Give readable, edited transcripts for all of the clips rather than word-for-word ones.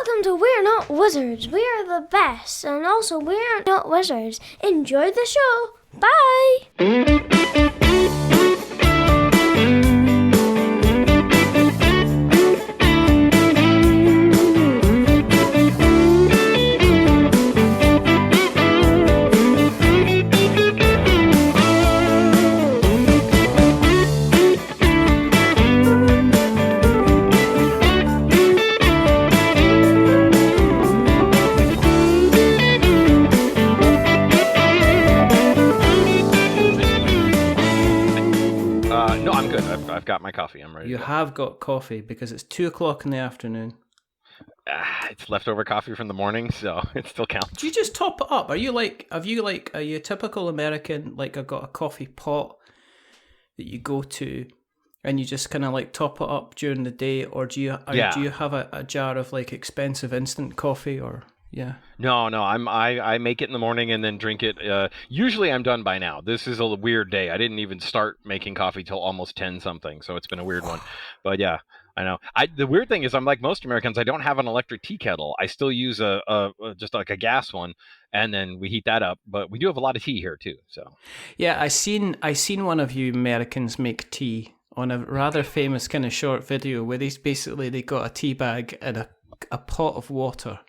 Welcome to We're Not Wizards. We are the best, and also we're not wizards. Enjoy the show. Bye. I've got my coffee. I'm ready. You have got coffee because it's 2:00 in the afternoon. It's leftover coffee from the morning, so it still counts. Do you just top it up? Are you a typical American? Like, I've got a coffee pot that you go to, and you just kind of like top it up during the day, or do you have a jar of like expensive instant coffee, or? Yeah. No. I make it in the morning and then drink it. Usually I'm done by now. This is a weird day. I didn't even start making coffee till almost 10 something, so it's been a weird one. But yeah, I know. The weird thing is, I'm like most Americans. I don't have an electric tea kettle. I still use just like a gas one, and then we heat that up. But we do have a lot of tea here too. So yeah, I seen one of you Americans make tea on a rather famous kind of short video where they got a tea bag and a pot of water.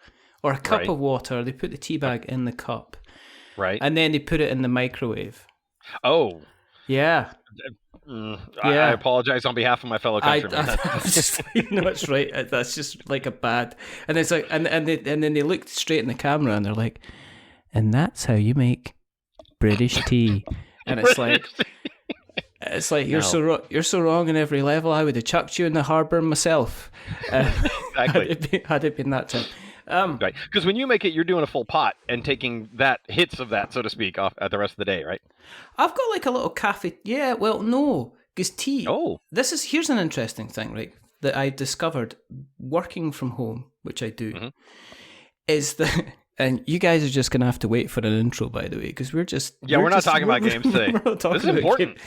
Or a cup of water. They put the tea bag in the cup. Right. And then they put it in the microwave. Oh. Yeah. I apologize on behalf of my fellow countrymen. It's right. That's just like a bad. And it's like, and then they looked straight in the camera and they're like, and that's how you make British tea. And it's like you're so wrong in every level. I would have chucked you in the harbour myself. Exactly. Had it been that time. Right, because when you make it, you're doing a full pot and taking hits of that, so to speak, off at the rest of the day, right? I've got like a little cafe. Yeah, well, no, because tea. Oh, here's an interesting thing, right? That I discovered working from home, which I do, is that, and you guys are just gonna have to wait for an intro, by the way, because we're not talking about games today. This is important.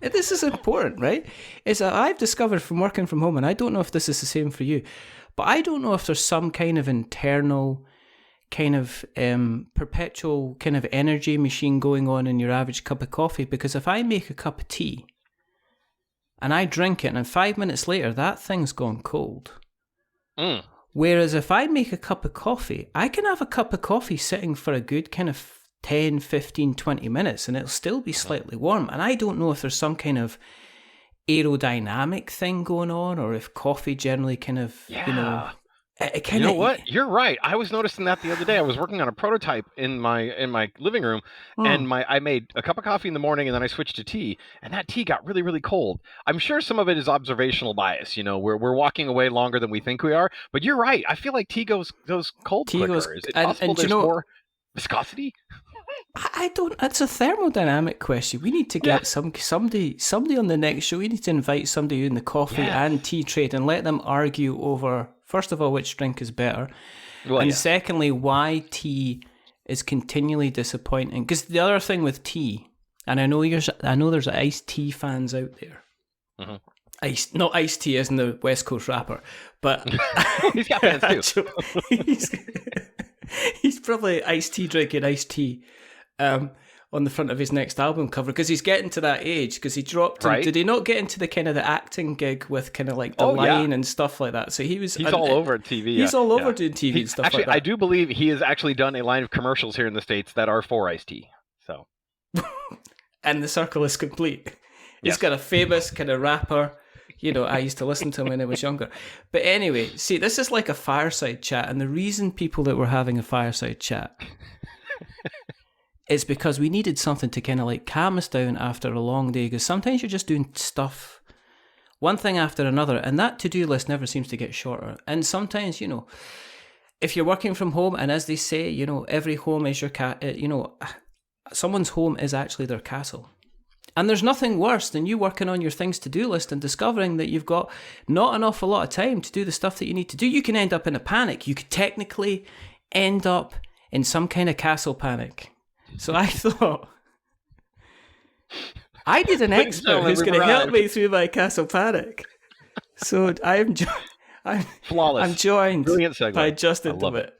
This is important, right? Is that I've discovered from working from home, and I don't know if this is the same for you. But I don't know if there's some kind of internal, kind of perpetual kind of energy machine going on in your average cup of coffee. Because if I make a cup of tea and I drink it and 5 minutes later that thing's gone cold. Mm. Whereas if I make a cup of coffee, I can have a cup of coffee sitting for a good kind of 10, 15, 20 minutes and it'll still be slightly warm. And I don't know if there's some kind of aerodynamic thing going on, or if coffee generally kind of, you know what? You're right. I was noticing that the other day. I was working on a prototype in my living room, and I made a cup of coffee in the morning, and then I switched to tea, and that tea got really, really cold. I'm sure some of it is observational bias. We're walking away longer than we think we are. But you're right. I feel like tea goes cold quicker. Is it possible there's more viscosity? I don't. It's a thermodynamic question. We need to get somebody on the next show. We need to invite somebody in the coffee and tea trade and let them argue over, first of all, which drink is better, secondly, why tea is continually disappointing. Because the other thing with tea, and I know there's iced tea fans out there. Mm-hmm. Not iced tea as in the West Coast rapper, but he's got fans too. He's probably iced tea drinking iced tea. On the front of his next album cover, because he's getting to that age, because he dropped did he not get into the kind of the acting gig with kind of like the line and stuff like that? So he's all over TV. He's all over doing TV and stuff like that. I do believe he has actually done a line of commercials here in the States that are for iced tea. So and the circle is complete. He's got a famous kind of rapper. I used to listen to him when I was younger. But anyway, see, this is like a fireside chat, and the reason people that were having a fireside chat is because we needed something to kind of like calm us down after a long day, because sometimes you're just doing stuff, one thing after another, and that to-do list never seems to get shorter. And sometimes, if you're working from home, and as they say, every home is your someone's home is actually their castle. And there's nothing worse than you working on your things to-do list and discovering that you've got not an awful lot of time to do the stuff that you need to do. You can end up in a panic. You could technically end up in some kind of castle panic. So I thought, I need an expert who's going to help me through my castle panic. So Flawless. I'm joined Brilliant segue. by Justin De Witt.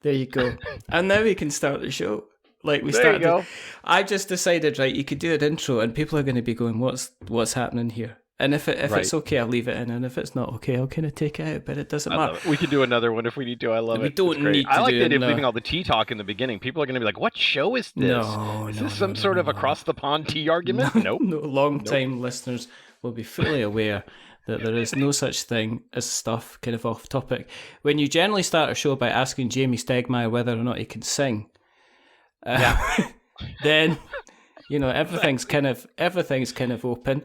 There you go. And now we can start the show. Like we started. There you go. I just decided, right, you could do an intro and people are going to be going, what's happening here? And if it's okay, I'll leave it in. And if it's not okay, I'll kind of take it out. But it doesn't matter. We could do another one if we need to. I love it. We don't need to. I like the idea of leaving all the tea talk in the beginning. People are going to be like, what show is this? Is this some sort of across the pond tea argument? Nope. No, long-time listeners will be fully aware that there is no such thing as stuff kind of off topic. When you generally start a show by asking Jamie Stegmaier whether or not he can sing, then everything's kind of open.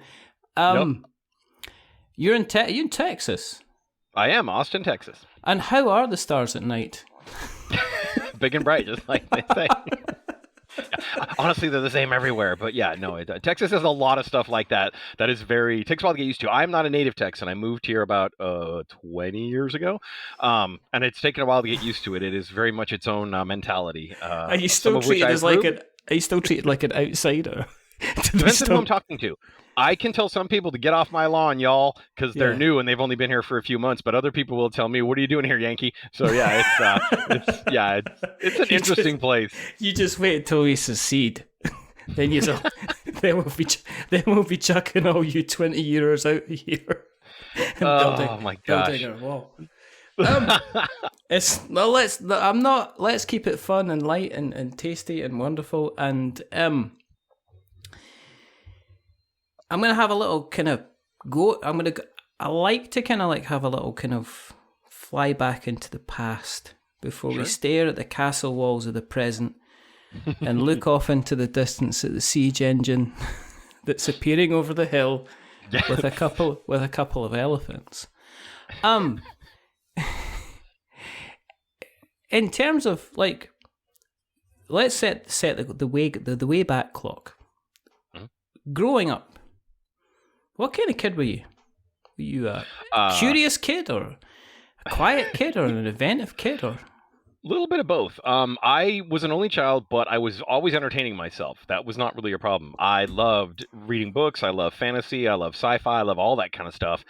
You're in Texas. I am, Austin, Texas. And how are the stars at night? Big and bright, just like they say. Honestly, they're the same everywhere, but yeah, no, Texas has a lot of stuff like that. That is takes a while to get used to. I'm not a native Texan. I moved here about 20 years ago, and it's taken a while to get used to it. It is very much its own mentality. Are you still treated like an outsider? Depends on who I'm talking to. I can tell some people to get off my lawn, y'all, because they're new and they've only been here for a few months. But other people will tell me, "What are you doing here, Yankee?" So yeah, it's an interesting place. You just wait until we secede, then we'll be chucking all you 20-years out of here. My gosh! Building our wall. Let's keep it fun and light and tasty and wonderful and I'm going to have a little kind of I like to kind of like have a little kind of fly back into the past before we stare at the castle walls of the present and look off into the distance at the siege engine that's appearing over the hill with a couple of elephants. In terms of like, let's set the way back clock. Growing up, what kind of kid were you? Were you a curious kid or a quiet kid or an inventive kid or? A little bit of both. I was an only child, but I was always entertaining myself. That was not really a problem. I loved reading books. I love fantasy. I love sci-fi. I love all that kind of stuff.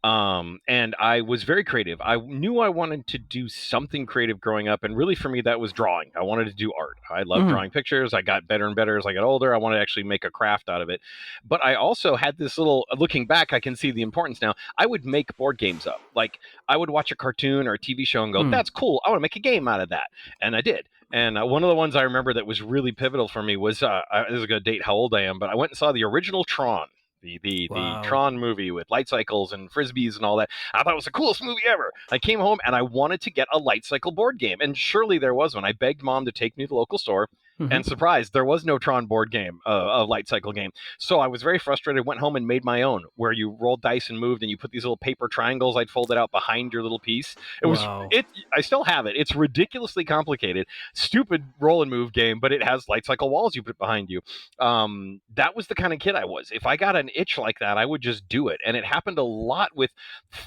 And I was very creative. I knew I wanted to do something creative growing up, and really for me that was drawing. I wanted to do art. I love drawing pictures. I got better and better as I got older. I wanted to actually make a craft out of it. But I also had this little, looking back, I can see the importance now. I would make board games up. Like I would watch a cartoon or a TV show and go, that's cool. I want to make a game out of that. And I did. And one of the ones I remember that was really pivotal for me was, this is going to date how old I am, but I went and saw the original Tron. The Tron movie with light cycles and frisbees and all that. I thought it was the coolest movie ever. I came home and I wanted to get a light cycle board game. And surely there was one. I begged Mom to take me to the local store. And surprise, there was no Tron board game, a light cycle game. So I was very frustrated, went home and made my own, where you rolled dice and moved and you put these little paper triangles I'd folded out behind your little piece. I still have it. It's ridiculously complicated, stupid roll and move game, but it has light cycle walls you put behind you. That was the kind of kid I was. If I got an itch like that, I would just do it. And it happened a lot with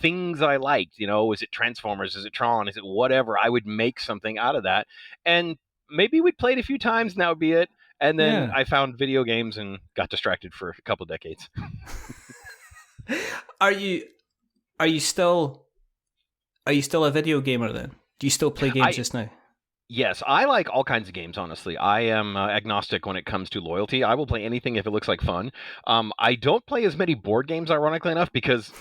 things I liked. Is it Transformers? Is it Tron? Is it whatever? I would make something out of that. And maybe we'd play it a few times and that would be it. And then I found video games and got distracted for a couple of decades. Are you still a video gamer then? Do you still play games just now? Yes, I like all kinds of games, honestly. I am agnostic when it comes to loyalty. I will play anything if it looks like fun. I don't play as many board games, ironically enough, because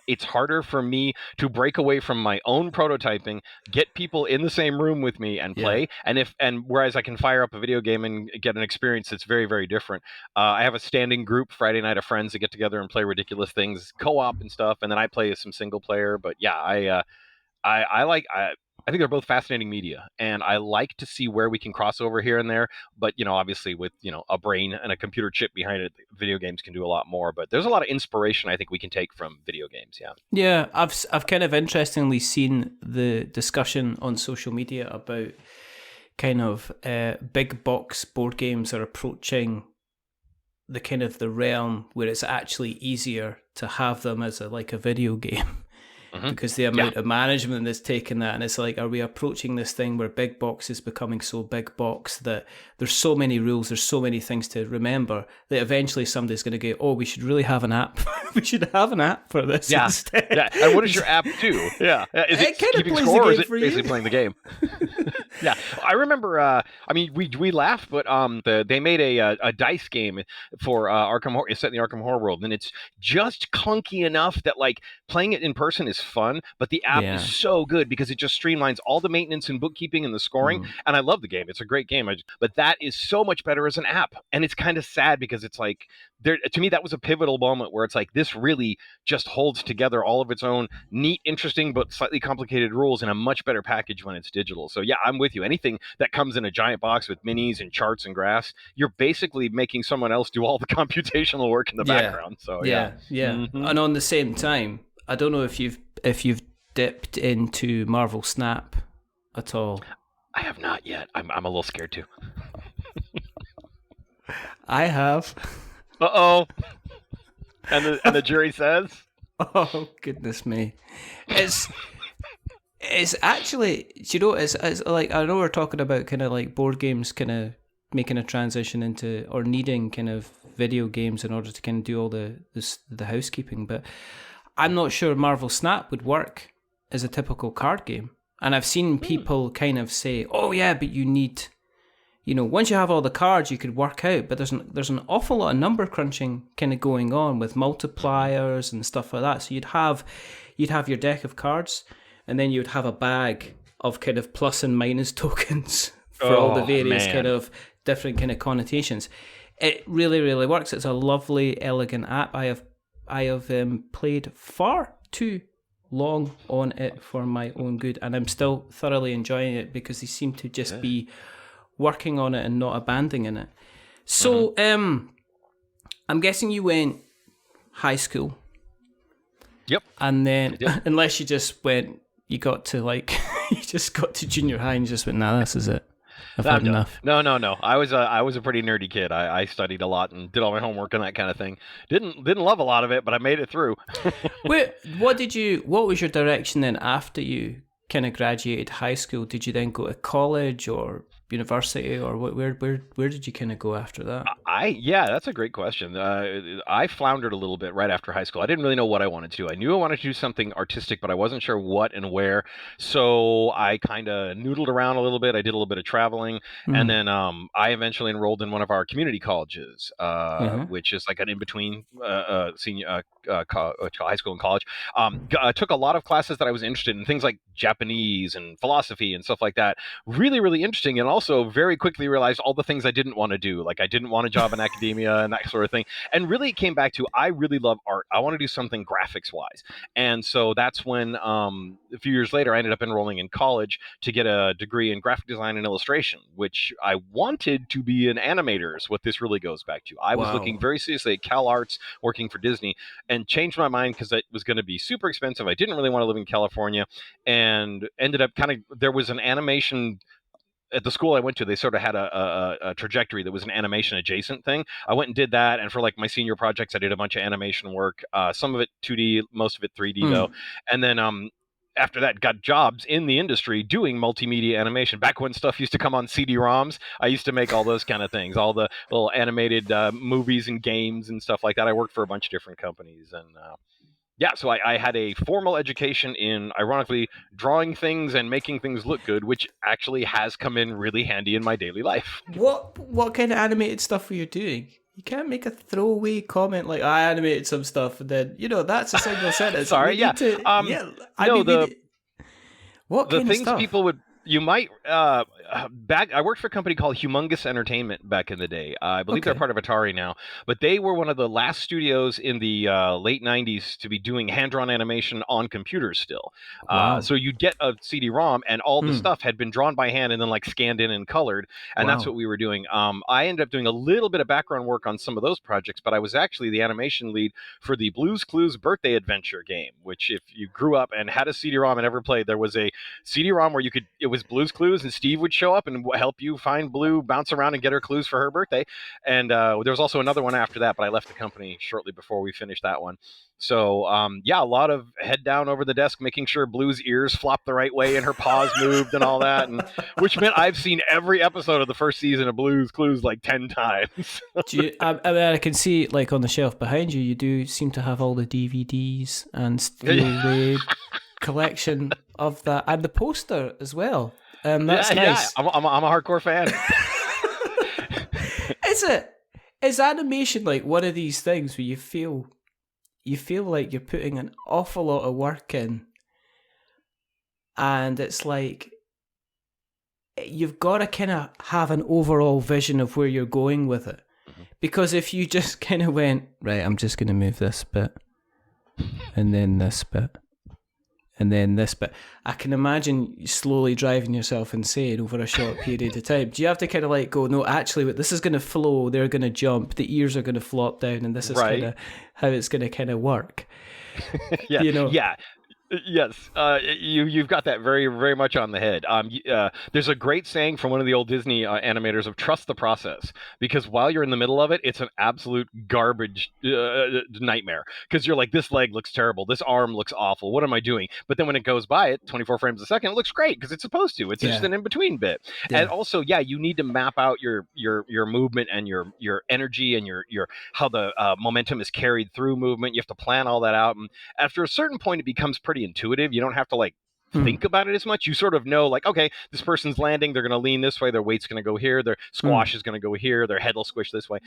it's harder for me to break away from my own prototyping, get people in the same room with me and play. And whereas I can fire up a video game and get an experience that's very, very different. I have a standing group Friday night of friends that get together and play ridiculous things, co-op and stuff, and then I play some single player. But yeah, I think they're both fascinating media, and I like to see where we can cross over here and there. But, obviously with, a brain and a computer chip behind it, video games can do a lot more. But there's a lot of inspiration I think we can take from video games, yeah. Yeah, I've kind of interestingly seen the discussion on social media about kind of big box board games are approaching the kind of the realm where it's actually easier to have them as a video game. because the amount of management that's taken that, and it's like, are we approaching this thing where big box is becoming so big box that there's so many rules, there's so many things to remember that eventually somebody's going to go, oh, we should really have an app. We should have an app for this instead. Yeah, and what does your app do? Yeah, is it keeping score, or is it basically playing the game? Yeah, I remember. I mean, we laughed, but they made a dice game for Arkham Horror. It's set in the Arkham Horror world, and it's just clunky enough that like playing it in person is fun, but the app is so good because it just streamlines all the maintenance and bookkeeping and the scoring. And I love the game; it's a great game. But that is so much better as an app, and it's kind of sad because it's like to me that was a pivotal moment where it's like this really just holds together all of its own neat, interesting, but slightly complicated rules in a much better package when it's digital. So yeah, I'm with you. Anything that comes in a giant box with minis and charts and graphs, you're basically making someone else do all the computational work in the background. So yeah. Mm-hmm. And on the same time, I don't know if you've dipped into Marvel Snap at all. I have not yet. I'm a little scared too. I have. Uh-oh. And the jury says? Oh, goodness me. It's actually, you know, it's like, I know we're talking about kind of like board games kind of making a transition into, or needing kind of video games in order to kind of do all the housekeeping, but I'm not sure Marvel Snap would work as a typical card game. And I've seen people kind of say, oh yeah, but you need, you know, once you have all the cards, you could work out, but there's an awful lot of number crunching kind of going on with multipliers and stuff like that. So you'd have your deck of cards, and then you'd have a bag of kind of plus and minus tokens for all the various kind of different kind of connotations. It really, really works. It's a lovely, elegant app. I have played far too long on it for my own good, and I'm still thoroughly enjoying it because they seem to just be working on it and not abandoning it. So, I'm guessing you went high school. Yep. And then, unless you just went, you got to like, you just got to junior high and you just went, nah, this is it. I've had enough. No. I was a pretty nerdy kid. I studied a lot and did all my homework and that kind of thing. Didn't love a lot of it, but I made it through. Wait, what was your direction then after you kind of graduated high school? Did you then go to college or university, or where did you kind of go after that? That's a great question. I floundered a little bit right after high school. I didn't really know what I wanted to do. I knew I wanted to do something artistic, but I wasn't sure what and where. So I kind of noodled around a little bit. I did a little bit of traveling, and then I eventually enrolled in one of our community colleges, which is like an in-between senior high school and college. I took a lot of classes that I was interested in, things like Japanese and philosophy and stuff like that. Really, really interesting, and also very quickly realized all the things I didn't want to do. Like I didn't want a job in academia and that sort of thing. And really it came back to, I really love art. I want to do something graphics wise. And so that's when a few years later, I ended up enrolling in college to get a degree in graphic design and illustration, which I wanted to be an animator is what this really goes back to. I was looking very seriously at Cal Arts, working for Disney, and changed my mind because it was going to be super expensive. I didn't really want to live in California, and ended up there was an animation at the school I went to. They sort of had a trajectory that was an animation adjacent thing. I went and did that, and for like my senior projects, I did a bunch of animation work. Some of it 2D, most of it 3D though. And then after that, got jobs in the industry doing multimedia animation. Back when stuff used to come on CD-ROMs, I used to make all those kind of things, all the little animated movies and games and stuff like that. I worked for a bunch of different companies, and so I had a formal education in, ironically, drawing things and making things look good, which actually has come in really handy in my daily life. What kind of animated stuff were you doing? You can't make a throwaway comment like, I animated some stuff, and then, that's a single sentence. Sorry, what kind of stuff? People would... You might I worked for a company called Humongous Entertainment back in the day. I believe they're part of Atari now, but they were one of the last studios in the late 90s to be doing hand-drawn animation on computers still. Wow. So you'd get a CD-ROM and all the stuff had been drawn by hand and then like scanned in and colored, and that's what we were doing. I ended up doing a little bit of background work on some of those projects, but I was actually the animation lead for the Blue's Clues Birthday Adventure game, which if you grew up and had a CD-ROM and ever played, there was a CD-ROM where it was Blue's Clues, and Steve would show show up and help you find Blue, bounce around and get her clues for her birthday. And there was also another one after that, but I left the company shortly before we finished that one. So, a lot of head down over the desk, making sure Blue's ears flopped the right way and her paws moved and all that, and which meant I've seen every episode of the first season of Blue's Clues like 10 times. I can see, like, on the shelf behind you, you do seem to have all the DVDs and the collection of that, and the poster as well. That's nice. Yeah, I'm a hardcore fan. Is animation like one of these things where you feel like you're putting an awful lot of work in, and it's like you've got to kind of have an overall vision of where you're going with it. Because if you just kind of went, right, I'm just going to move this bit, and then this bit, and then this bit, I can imagine you slowly driving yourself insane over a short period of time. Do you have to kind of like go, no, actually, this is going to flow, they're going to jump, the ears are going to flop down, and this is kind of how it's going to kind of work? Yeah, yeah. Yes, you've got that very, very much on the head. There's a great saying from one of the old Disney animators of trust the process, because while you're in the middle of it, it's an absolute garbage nightmare, because you're like, this leg looks terrible, this arm looks awful, what am I doing? But then when it goes by at 24 frames a second, it looks great because it's supposed to. It's just an in-between bit. Yeah. And also, you need to map out your movement and your energy and your how the momentum is carried through movement. You have to plan all that out, and after a certain point, it becomes pretty intuitive. You don't have to like think about it as much. You sort of know, like, okay, this person's landing, they're going to lean this way, their weight's going to go here, their squash is going to go here, their head will squish this way.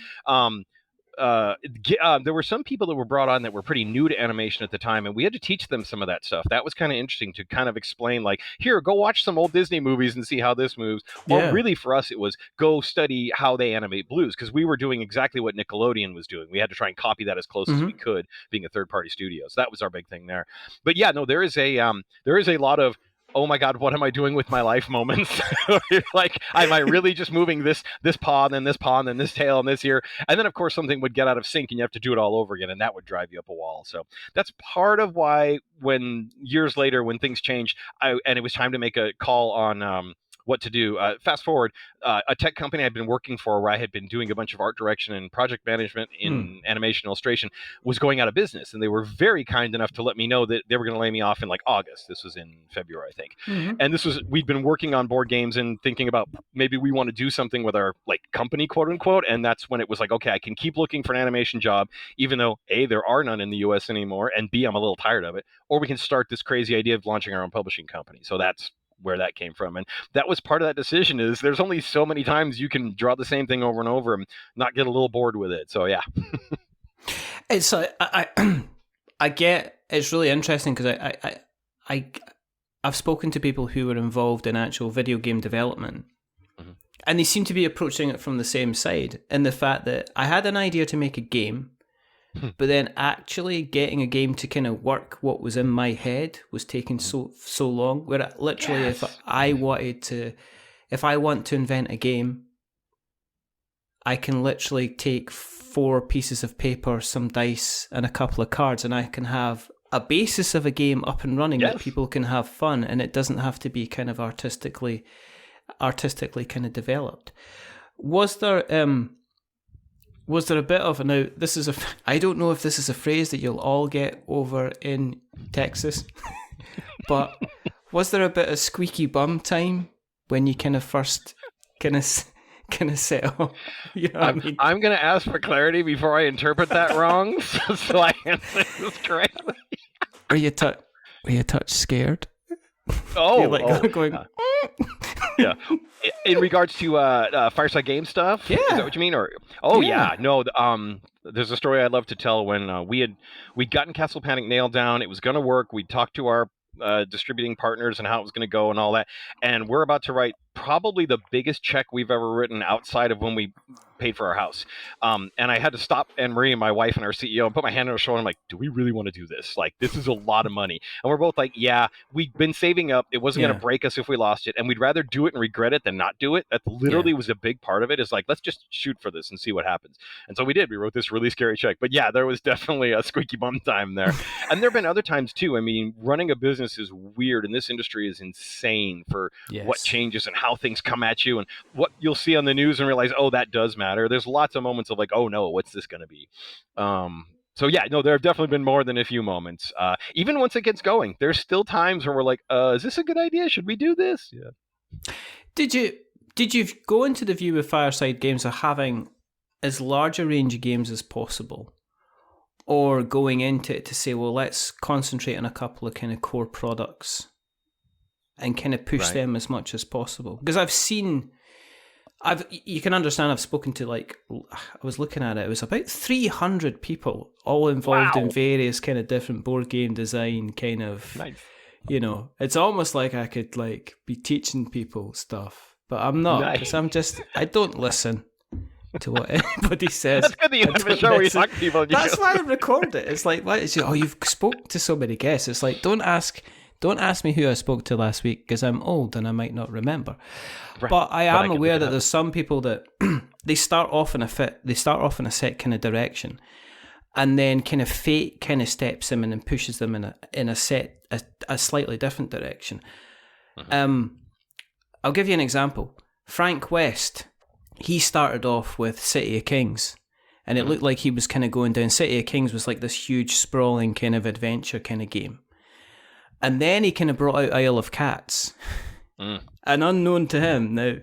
There were some people that were brought on that were pretty new to animation at the time, and we had to teach them some of that stuff. That was kind of interesting to kind of explain, like, here, go watch some old Disney movies and see how this moves. Or really for us, it was go study how they animate Blues, because we were doing exactly what Nickelodeon was doing. We had to try and copy that as close as we could, being a third-party studio. So that was our big thing there. But yeah, no, there is a lot of, oh my God, what am I doing with my life moments? Like, am I really just moving this paw, and then this paw, and then this tail, and this ear? And then, of course, something would get out of sync, and you have to do it all over again, and that would drive you up a wall. So that's part of why, when years later, when things changed, and it was time to make a call on what to do. Fast forward, a tech company I'd been working for, where I had been doing a bunch of art direction and project management in animation illustration, was going out of business. And they were very kind enough to let me know that they were going to lay me off in like August. This was in February, I think. And we'd been working on board games and thinking about maybe we want to do something with our like company, quote unquote. And that's when it was like, okay, I can keep looking for an animation job, even though A, there are none in the US anymore, and B, I'm a little tired of it. Or we can start this crazy idea of launching our own publishing company. So that's where that came from. And that was part of that decision, is there's only so many times you can draw the same thing over and over and not get a little bored with it. So yeah. It's I get, it's really interesting, because I've spoken to people who were involved in actual video game development, and they seem to be approaching it from the same side, in the fact that I had an idea to make a game, but then actually getting a game to kind of work what was in my head was taking so long, where literally if I want to invent a game, I can literally take 4 pieces of paper, some dice, and a couple of cards, and I can have a basis of a game up and running that people can have fun, and it doesn't have to be kind of artistically kind of developed. Was there a bit of, now this is I don't know if this is a phrase that you'll all get over in Texas, but was there a bit of squeaky bum time when you kind of first kind of set up? You know what I mean? I'm going to ask for clarity before I interpret that wrong, so I answer this correctly. Are you touch scared? Oh, going. Yeah. In regards to Fireside game stuff, is that what you mean? Or no. There's a story I'd love to tell when we'd gotten Castle Panic nailed down. It was going to work. We talked to our distributing partners and how it was going to go and all that. And we're about to write probably the biggest check we've ever written outside of when we paid for our house. And I had to stop Anne-Marie, my wife and our CEO, and put my hand on her shoulder. I'm like, do we really want to do this? Like, this is a lot of money. And we're both like, yeah, we've been saving up. It wasn't going to break us if we lost it. And we'd rather do it and regret it than not do it. That literally was a big part of it, is like, let's just shoot for this and see what happens. And so we did. We wrote this really scary check. But yeah, there was definitely a squeaky bum time there. And there have been other times too. I mean, running a business is weird, and this industry is insane for what changes and how things come at you and what you'll see on the news and realize, oh, that does matter. There's lots of moments of like, oh no, what's this going to be? So yeah, no, there have definitely been more than a few moments. Even once it gets going, there's still times where we're like, is this a good idea? Should we do this? Yeah. Did you go into the view with Fireside Games of having as large a range of games as possible, or going into it to say, well, let's concentrate on a couple of kind of core products and kind of push them as much as possible? Because you can understand, I've spoken to, like, I was looking at it was about 300 people all involved in various kind of different board game design kind of, it's almost like I could like be teaching people stuff, but I'm not, because I don't listen to what anybody says. That's good that you have a show where you talk to people. That's why I record it. It's like, you've spoke to so many guests. It's like, don't ask me who I spoke to last week, because I'm old and I might not remember. Right. But I am aware that there's some people that they start off in a set kind of direction, and then kind of fate kind of steps them in and pushes them in a slightly different direction. Mm-hmm. I'll give you an example. Frank West, he started off with City of Kings, and it looked like he was kind of going down. City of Kings was like this huge sprawling kind of adventure kind of game. And then he kind of brought out Isle of Cats. And unknown to him, now,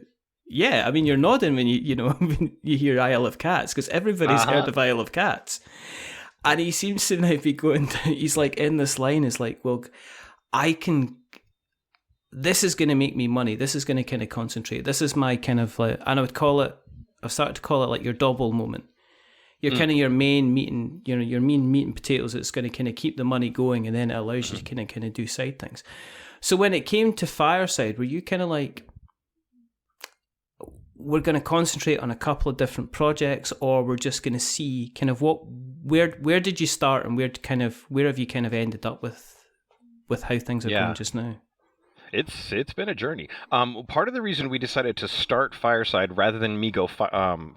yeah, I mean, you're nodding when when you hear Isle of Cats, because everybody's heard of Isle of Cats. And he seems to now be going, he's like in this line, is like, well, this is going to make me money. This is going to kind of concentrate. This is my kind of, like, and I've started to call it like your double moment. You're kind of your main meat and, your main meat and potatoes. It's going to kind of keep the money going, and then it allows you to kind of do side things. So when it came to Fireside, were you kind of like, we're going to concentrate on a couple of different projects, or we're just going to see kind of where did you start, and where have you kind of ended up with how things are going just now? It's been a journey. Part of the reason we decided to start Fireside rather than me go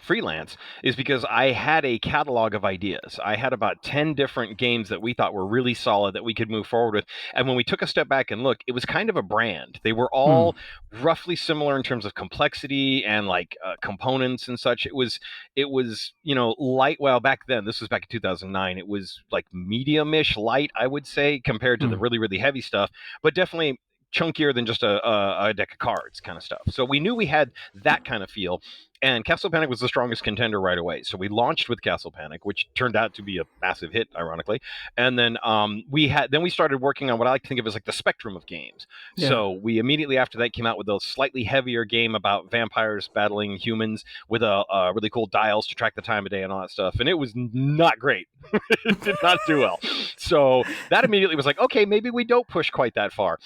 freelance is because I had a catalog of ideas. I had about 10 different games that we thought were really solid that we could move forward with. And when we took a step back and look, it was kind of a brand. They were all roughly similar in terms of complexity and like components and such. It was light. Well, back then, this was back in 2009. It was like medium-ish light, I would say, compared to the really, really heavy stuff, but definitely chunkier than just a deck of cards kind of stuff. So we knew we had that kind of feel, and Castle Panic was the strongest contender right away. So we launched with Castle Panic, which turned out to be a massive hit, ironically. And then we started working on what I like to think of as like the spectrum of games. Yeah. So we immediately after that came out with a slightly heavier game about vampires battling humans with a really cool dials to track the time of day and all that stuff. And it was not great. It did not do well. So that immediately was like, okay, maybe we don't push quite that far.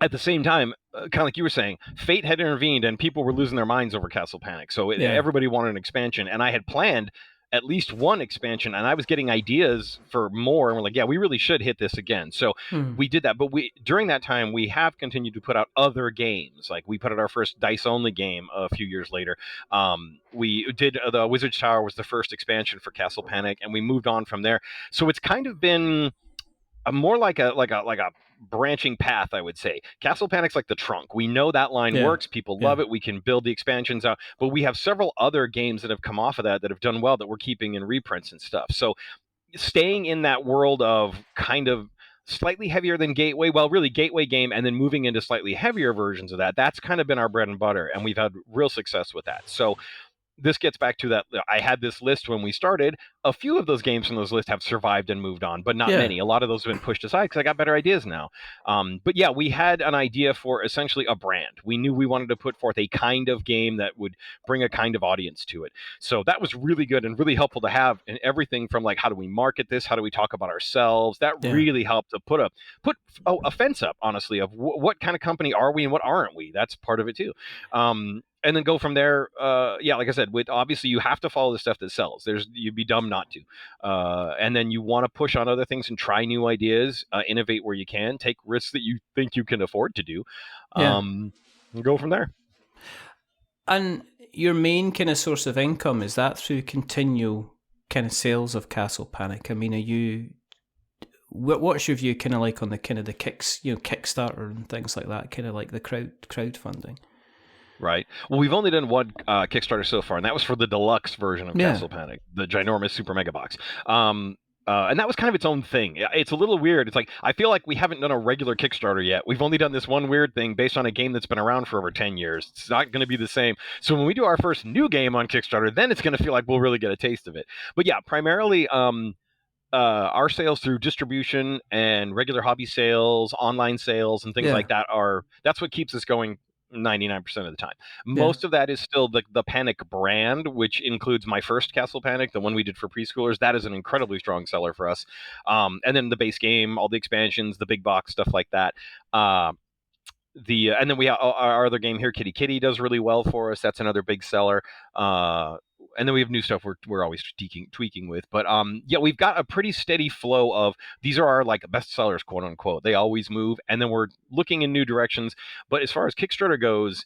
At the same time, kind of like you were saying, fate had intervened and people were losing their minds over Castle Panic. So everybody wanted an expansion, and I had planned at least one expansion, and I was getting ideas for more, and we're like, yeah, we really should hit this again. So we did that, but during that time, we have continued to put out other games. Like we put out our first dice-only game a few years later. We did the Wizard's Tower was the first expansion for Castle Panic, and we moved on from there. So it's kind of been more like a branching path, I would say. Castle Panic's like the trunk. We know that line works. People love it. We can build the expansions out, but we have several other games that have come off of that have done well that we're keeping in reprints and stuff. So staying in that world of kind of slightly heavier than Gateway, well, really Gateway game, and then moving into slightly heavier versions of that's kind of been our bread and butter, and we've had real success with that. So this gets back to that. I had this list when we started. A few of those games from those lists have survived and moved on, but not many. A lot of those have been pushed aside because I got better ideas now. But yeah, we had an idea for essentially a brand. We knew we wanted to put forth a kind of game that would bring a kind of audience to it. So that was really good and really helpful to have in everything from like, how do we market this? How do we talk about ourselves? That really helped to put a fence up, honestly, of what kind of company are we and what aren't we? That's part of it too. And then go from there. Like I said, with obviously you have to follow the stuff that sells. You'd be dumb not to. And then you want to push on other things and try new ideas, innovate where you can, take risks that you think you can afford to do, and go from there. And your main kind of source of income, is that through continual kind of sales of Castle Panic? I mean, what's your view kind of like on the kind of the Kickstarter and things like that, kind of like the crowdfunding? Right. Well, we've only done one Kickstarter so far, and that was for the deluxe version of Castle Panic, the ginormous super mega box. And that was kind of its own thing. It's a little weird. It's like, I feel like we haven't done a regular Kickstarter yet. We've only done this one weird thing based on a game that's been around for over 10 years. It's not going to be the same. So when we do our first new game on Kickstarter, then it's going to feel like we'll really get a taste of it. But yeah, primarily our sales through distribution and regular hobby sales, online sales, and things like that that's what keeps us going 99% of the time. Most of that is still the Panic brand, which includes my first Castle Panic, the one we did for preschoolers. That is an incredibly strong seller for us. And then the base game, all the expansions, the big box, stuff like that. And then we have our other game here, Kitty Kitty, does really well for us. That's another big seller. And then we have new stuff we're always tweaking with. But we've got a pretty steady flow of these are our like best sellers, quote unquote. They always move, and then we're looking in new directions. But as far as Kickstarter goes,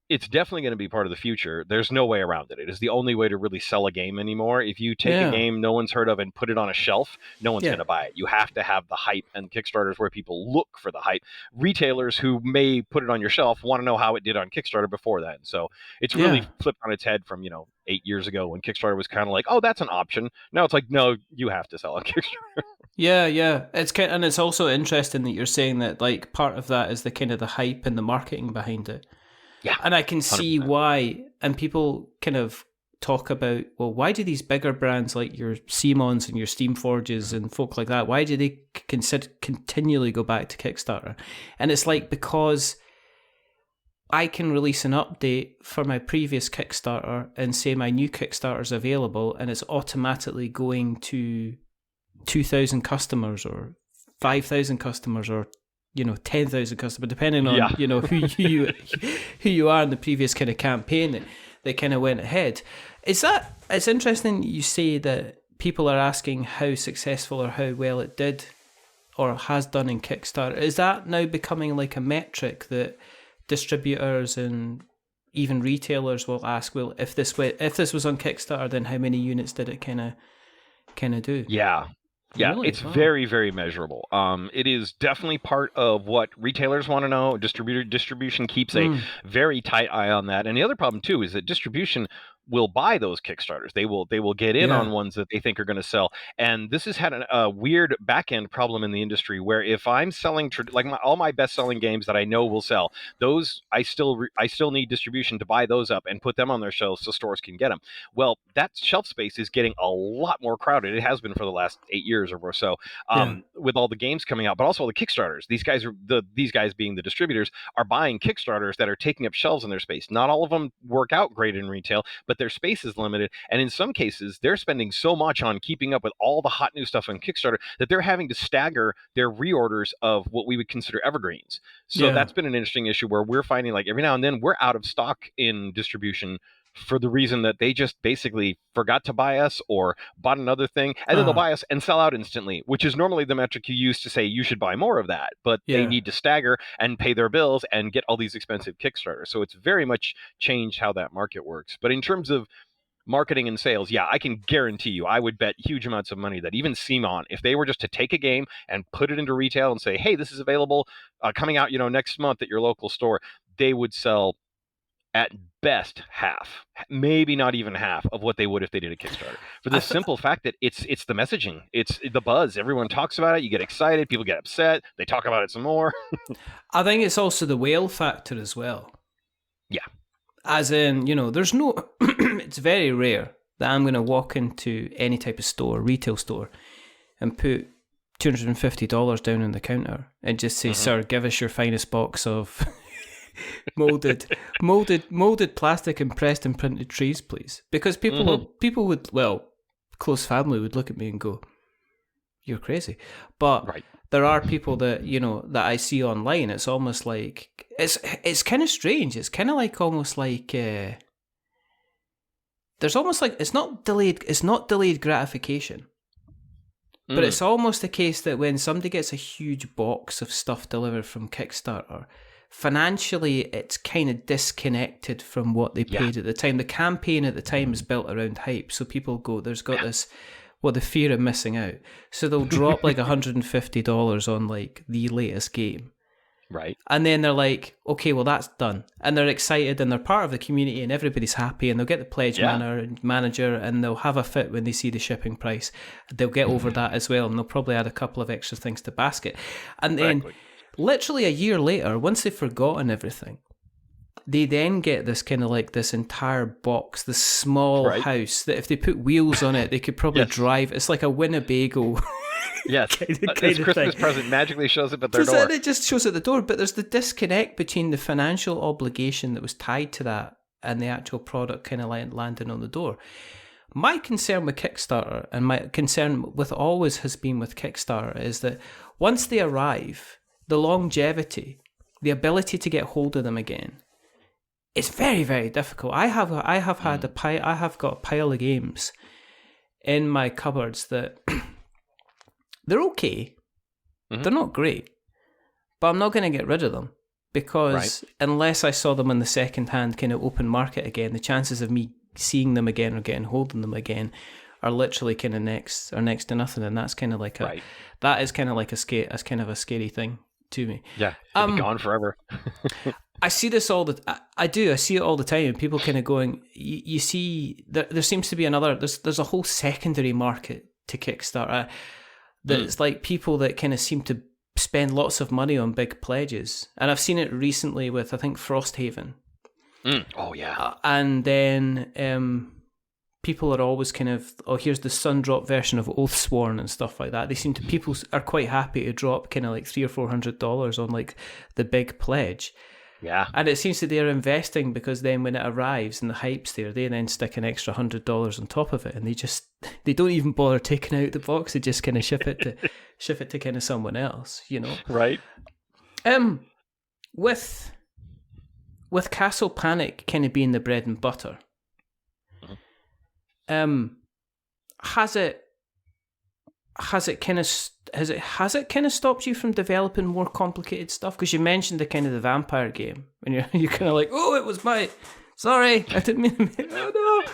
it's definitely going to be part of the future. There's no way around it. It is the only way to really sell a game anymore. If you take a game no one's heard of and put it on a shelf, no one's going to buy it. You have to have the hype, and Kickstarter is where people look for the hype. Retailers who may put it on your shelf want to know how it did on Kickstarter before then. So it's really flipped on its head from, 8 years ago when Kickstarter was kind of like, oh, that's an option. Now it's like, no, you have to sell on Kickstarter. Yeah. And it's also interesting that you're saying that like part of that is the kind of the hype and the marketing behind it. Yeah. And I can see 100%. Why, and people kind of talk about, well, why do these bigger brands like your Simons and your Steamforges and folk like that, why do they continually go back to Kickstarter? And it's like, because I can release an update for my previous Kickstarter and say my new Kickstarter is available, and it's automatically going to 2,000 customers or 5,000 customers or 10,000 customers, depending on who you are in the previous kind of campaign that kind of went ahead. It's interesting you say that people are asking how successful or how well it did or has done in Kickstarter. Is that now becoming like a metric that distributors and even retailers will ask? Well, if this was on Kickstarter, then how many units did it kind of do? Yeah, really? It's very, very measurable. It is definitely part of what retailers want to know. Distribution keeps a very tight eye on that. And the other problem too is that distribution will buy those Kickstarters. They will get in on ones that they think are going to sell. And this has had a weird back end problem in the industry where if I'm selling all my best selling games that I know will sell, those I still need distribution to buy those up and put them on their shelves so stores can get them. Well, that shelf space is getting a lot more crowded. It has been for the last 8 years or so, with all the games coming out, but also the Kickstarters. These guys being the distributors are buying Kickstarters that are taking up shelves in their space. Not all of them work out great in retail, but their space is limited, and in some cases they're spending so much on keeping up with all the hot new stuff on Kickstarter that they're having to stagger their reorders of what we would consider evergreens. So that's been an interesting issue where we're finding like every now and then we're out of stock in distribution for the reason that they just basically forgot to buy us or bought another thing, and then they'll buy us and sell out instantly, which is normally the metric you use to say you should buy more of that, but they need to stagger and pay their bills and get all these expensive Kickstarters. So it's very much changed how that market works. But in terms of marketing and sales, I can guarantee you, I would bet huge amounts of money that even Simon, if they were just to take a game and put it into retail and say, hey, this is available coming out next month at your local store, they would sell at best half, maybe not even half of what they would if they did a Kickstarter. For the simple fact that it's the messaging, it's the buzz. Everyone talks about it. You get excited. People get upset. They talk about it some more. I think it's also the whale factor as well. Yeah. As in, there's no, it's very rare that I'm going to walk into any type of store, retail store, and put $250 down on the counter and just say, sir, give us your finest box of molded plastic impressed and printed trees, please. Because people would, close family would look at me and go, you're crazy. But there are people that, that I see online. It's almost like, it's kind of strange. It's kind of like almost like, there's almost like, it's not delayed gratification. But it's almost a case that when somebody gets a huge box of stuff delivered from Kickstarter, financially it's kind of disconnected from what they paid at the time. The campaign at the time is built around hype. So people go, there's got this Well, the fear of missing out. So they'll drop like $150 on like the latest game. Right. And then they're like, okay, well, that's done. And they're excited and they're part of the community and everybody's happy and they'll get the pledge manager and they'll have a fit when they see the shipping price. They'll get over that as well and they'll probably add a couple of extra things to basket. And then literally a year later, once they've forgotten everything, they then get this kind of like this entire box, this small house that if they put wheels on it, they could probably drive. It's like a Winnebago. Yes, this Christmas present magically shows up at their door. And it just shows at the door, but there's the disconnect between the financial obligation that was tied to that and the actual product kind of landing on the door. My concern with Kickstarter, and my concern with always has been with Kickstarter, is that once they arrive, the longevity, the ability to get hold of them again, it's very, very difficult. I have got a pile of games in my cupboards that they're okay. Mm-hmm. They're not great, but I'm not going to get rid of them because unless I saw them in the second-hand kind of open market again, the chances of me seeing them again or getting hold of them again are literally kind of next to nothing, and that's kind of like that is kind of like a scary thing to me. Yeah, it'll be gone forever. I see this I see it all the time. People kind of going, you see, there seems to be there's a whole secondary market to Kickstarter that's like people that kind of seem to spend lots of money on big pledges. And I've seen it recently with, I think, Frosthaven. Oh, yeah. And then people are always kind of, here's the Sundrop version of Oathsworn and stuff like that. People are quite happy to drop kind of like $300 or $400 on like the big pledge. Yeah. And it seems that they're investing because then when it arrives and the hype's there, they then stick an extra $100 on top of it, and they don't even bother taking out the box. They just kind of ship it to kind of someone else, you know. Right. With Castle Panic kind of being the bread and butter, has it kind of stopped you from developing more complicated stuff? Because you mentioned the kind of the vampire game, and you're kind of like, oh, it was sorry, I didn't mean to make, oh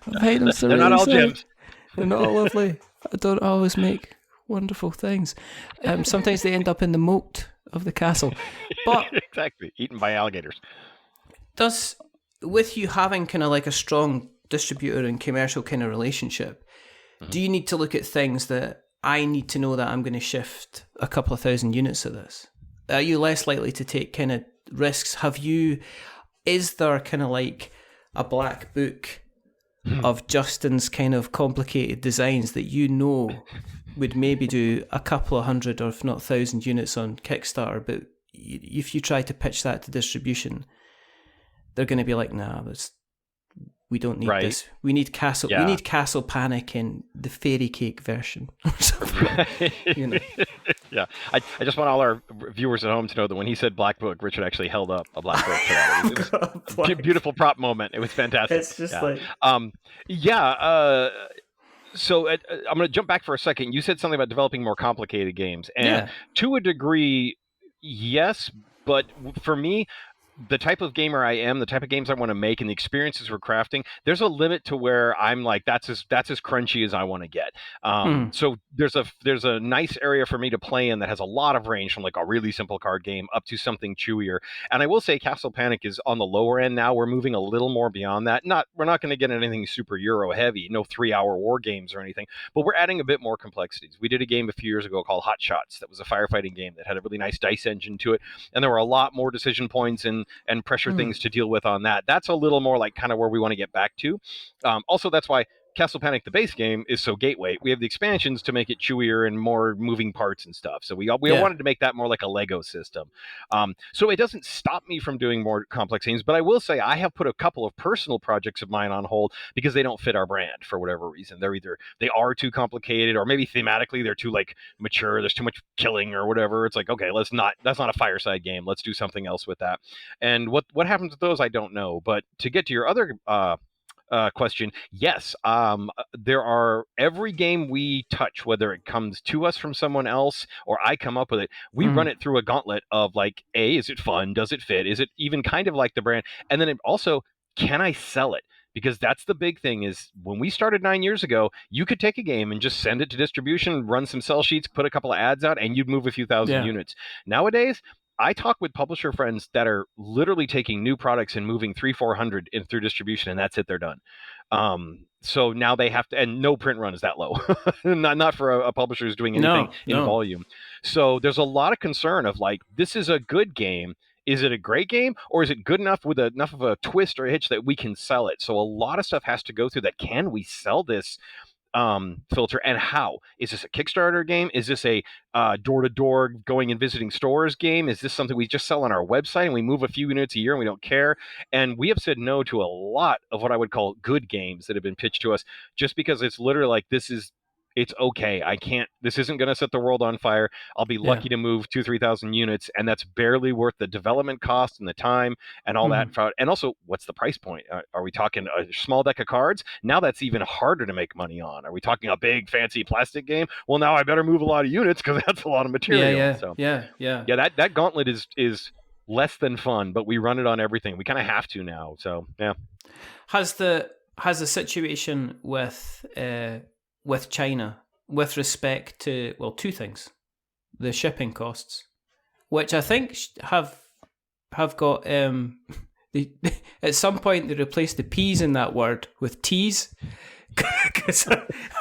no, I hate them so. They're not all gems. They're not all lovely. I don't always make wonderful things. Sometimes they end up in the moat of the castle. But exactly, eaten by alligators. With you having kind of like a strong distributor and commercial kind of relationship, do you need to look at things that I need to know that I'm going to shift a couple of thousand units of this? Are you less likely to take kind of risks? Is there kind of like a black book of Justin's kind of complicated designs that you know would maybe do a couple of hundred or if not 1,000 units on Kickstarter, but if you try to pitch that to distribution, they're going to be like, nah, we don't need this. We need Castle. We need Castle Panic in the fairy cake version. You know. Yeah, I just want all our viewers at home to know that when he said black book, Richard actually held up a black book to that. It was a beautiful prop moment. It was fantastic. It's just like, So I'm going to jump back for a second. You said something about developing more complicated games, and to a degree, yes, but for me, the type of gamer I am, the type of games I want to make, and the experiences we're crafting, there's a limit to where I'm like, that's as crunchy as I want to get. So there's a nice area for me to play in that has a lot of range, from like a really simple card game up to something chewier. And I will say Castle Panic is on the lower end now. We're moving a little more beyond that. We're not going to get anything super Euro heavy, no 3-hour war games or anything, but we're adding a bit more complexities. We did a game a few years ago called Hot Shots that was a firefighting game that had a really nice dice engine to it, and there were a lot more decision points and pressure things to deal with on that. That's a little more like kind of where we want to get back to. Also, that's why Castle Panic, the base game, is so gateway. We have the expansions to make it chewier and more moving parts and stuff. So we wanted to make that more like a Lego system. So it doesn't stop me from doing more complex games, but I will say I have put a couple of personal projects of mine on hold because they don't fit our brand for whatever reason. They are too complicated, or maybe thematically they're too like mature. There's too much killing or whatever. It's like, okay, that's not a Fireside game. Let's do something else with that. And what happens with those, I don't know. But to get to your other question, yes, there are, every game we touch, whether it comes to us from someone else or I come up with it, we run it through a gauntlet of like, is it fun? Does it fit? Is it even kind of like the brand? And then it also, can I sell it? because that's the big thing. Is when we started 9 years ago, you could take a game and just send it to distribution, run some sell sheets, put a couple of ads out, and you'd move a few thousand units. Nowadays, I talk with publisher friends that are literally taking new products and moving 300-400 in through distribution, and that's it, they're done. So now they have to, and no print run is that low, not for a publisher who's doing anything in volume. So there's a lot of concern of like, this is a good game. Is it a great game, or is it good enough with enough of a twist or a hitch that we can sell it? So a lot of stuff has to go through that. Can we sell this filter, and how? Is this a Kickstarter game? Is this a door-to-door going and visiting stores game? Is this something we just sell on our website and we move a few units a year and we don't care? And we have said no to a lot of what I would call good games that have been pitched to us, just because it's literally like, it's okay. This isn't going to set the world on fire. I'll be lucky to move 2,000-3,000 units, and that's barely worth the development cost and the time and all that. And also, what's the price point? Are we talking a small deck of cards? Now that's even harder to make money on. Are we talking a big fancy plastic game? Well, now I better move a lot of units because that's a lot of material. That gauntlet is less than fun, but we run it on everything. We kind of have to now. So yeah. Has the situation with China, with respect to, well, two things: the shipping costs, which I think have got at some point they replaced the P's in that word with T's, because